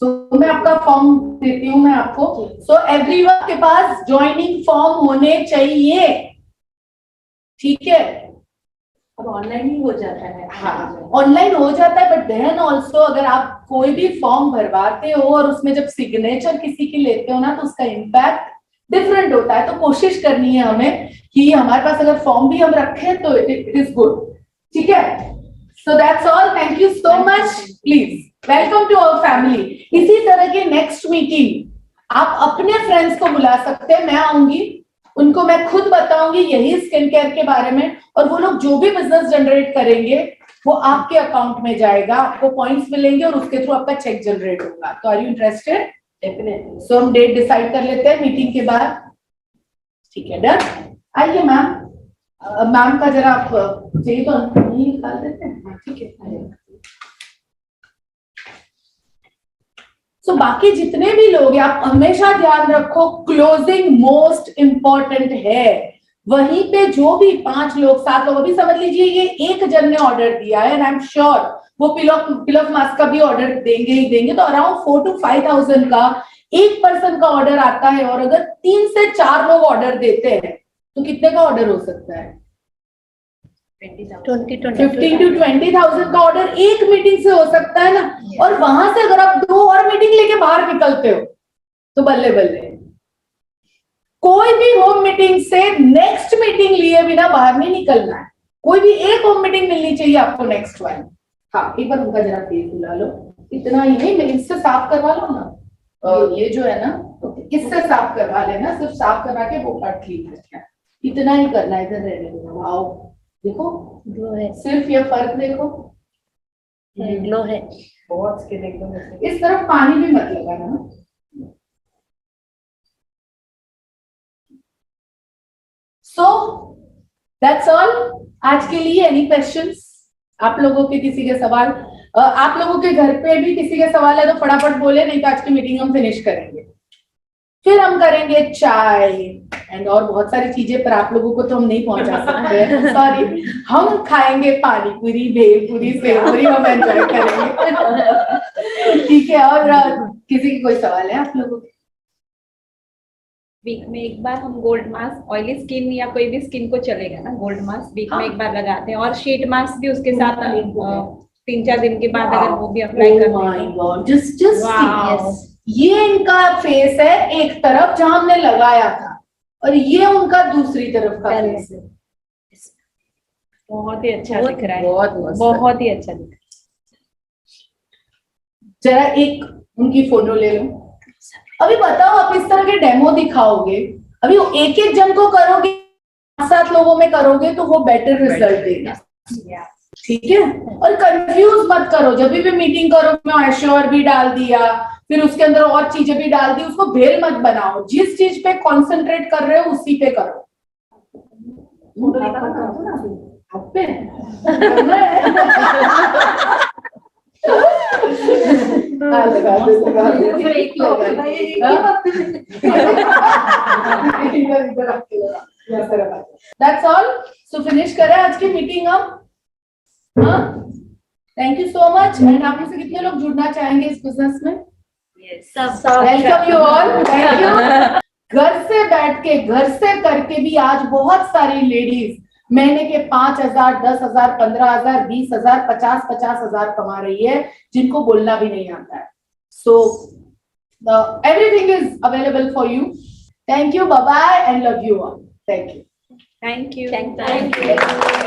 तो मैं आपका फॉर्म देती हूँ मैं आपको। सो एवरीवन के पास ज्वाइनिंग फॉर्म होने चाहिए, ठीक है।
अब ऑनलाइन ही हो जाता है।
हाँ, ऑनलाइन हो जाता है, बट देन ऑल्सो अगर आप कोई भी फॉर्म भरवाते हो और उसमें जब सिग्नेचर किसी की लेते हो ना तो उसका इम्पैक्ट डिफरेंट होता है। तो कोशिश करनी है हमें कि हमारे पास अगर फॉर्म भी हम रखें तो इट इज गुड, ठीक है। So that's all, thank you so much, please welcome to our family. इसी तरह की नेक्स्ट मीटिंग आप अपने फ्रेंड्स को बुला सकते हैं, मैं आऊंगी, उनको मैं खुद बताऊंगी यही स्किन केयर के बारे में, और वो लोग जो भी बिजनेस जनरेट करेंगे वो आपके अकाउंट में जाएगा, आपको पॉइंट्स मिलेंगे और उसके थ्रू आपका चेक जनरेट होगा। तो आर यू इंटरेस्टेड? डेफिनेटली। सो हम डेट डिसाइड कर लेते हैं मीटिंग के बाद, ठीक है, डन। आइए मैम, मैम का जरा आप चाहिए तो नहीं निकाल देते हैं, ठीक है। सो बाकी जितने भी लोग हैं आप हमेशा ध्यान रखो, क्लोजिंग मोस्ट इंपॉर्टेंट है। वहीं पे जो भी 5 लोग 7 लोग, अभी समझ लीजिए ये एक जन ने ऑर्डर दिया है, एंड आई एम श्योर वो पिल ऑफ मास्क का भी ऑर्डर देंगे ही देंगे, तो अराउंड 4 to 5,000 का एक पर्सन का ऑर्डर आता है। और अगर 3 से 4 लोग ऑर्डर देते हैं तो कितने का ऑर्डर हो सकता है? 15 to 20,000 का ऑर्डर एक मीटिंग से हो सकता है ना। और वहां से अगर आप 2 और मीटिंग लेके बाहर निकलते हो तो बल्ले बल्ले। कोई भी होम मीटिंग से नेक्स्ट मीटिंग लिए बिना बाहर नहीं निकलना है, कोई भी एक होम मीटिंग मिलनी चाहिए आपको नेक्स्ट वाली। हाँ, एक बार उनका जरा फेस बुला लो, इतना ही नहीं, मैं इससे साफ करवा लो ना, ये जो है ना इससे साफ करवा लेना, सिर्फ साफ करा के वो पार्ट क्लीन करना है, इतना ही करना है। इधर रहने दो, आओ देखो ग्लो है, सिर्फ ये फर्क देखो, ग्लो है बहुत, स्किन एकदम। इस तरफ पानी भी मत लगाना ना। सो दैट्स ऑल आज के लिए। एनी क्वेश्चंस आप लोगों के? किसी के सवाल? आप लोगों के घर पे भी किसी के सवाल है तो फटाफट बोले, नहीं तो आज की मीटिंग हम फिनिश करेंगे, फिर हम करेंगे चाय एंड और बहुत सारी चीजें, पर आप लोगों को तो हम नहीं पहुंचा सकते, सॉरी। हम खाएंगे पानी पूरी, भेलपूरी, सेवपूरी, हम एंजॉय करेंगे, ठीक है। और किसी की कोई सवाल है आप लोगों के?
वीक में एक बार हम गोल्ड मास्क, ऑयली स्किन या कोई भी स्किन को चलेगा ना, गोल्ड मास्क वीक में एक बार लगाते हैं, और शीट मास्क भी उसके साथ 3-4 दिन के बाद अगर वो भी अप्लाई
Oh my
करते
God, just
Wow.
ये इनका फेस है एक तरफ जहां हमने लगाया था, और ये उनका दूसरी तरफ का फेस है।
बहुत ही अच्छा
बहुत-
दिख रहा है,
बहुत मस्त।
बहुत ही अच्छा दिख रहा
जरा एक उनकी फोटो ले लो। अभी बताओ, आप इस तरह के डेमो दिखाओगे, अभी एक एक जन को करोगे, 7 लोगों में करोगे तो वो बेटर रिजल्ट देगा,
है।
ठीक है। और कंफ्यूज मत करो, जब भी मीटिंग करो मैं एश्योर भी डाल दिया, फिर उसके अंदर और चीजें भी डाल दी, उसको भेल मत बनाओ, जिस चीज पे कंसंट्रेट कर रहे हो उसी पे करो। आप पे करना है। हाँ, लगा दो, लगा दो।
फिर एक ही होगा ना, एक ही वक्त
That's all. So finish करें आज की मीटिंग हम। हाँ, thank you so much. And आप में से कितने लोग जुड़ना चाहेंगे इस बिजनेस में? Welcome you all, thank you. घर से बैठ के, घर से करके भी आज बहुत सारी लेडीज महीने के 5,000, 10,000, 15,000, 20,000, 50,000 कमा रही है, जिनको बोलना भी नहीं आता है। So everything is available for you. Thank you, bye bye and love you all. Thank you.
Thank you.
Thank you.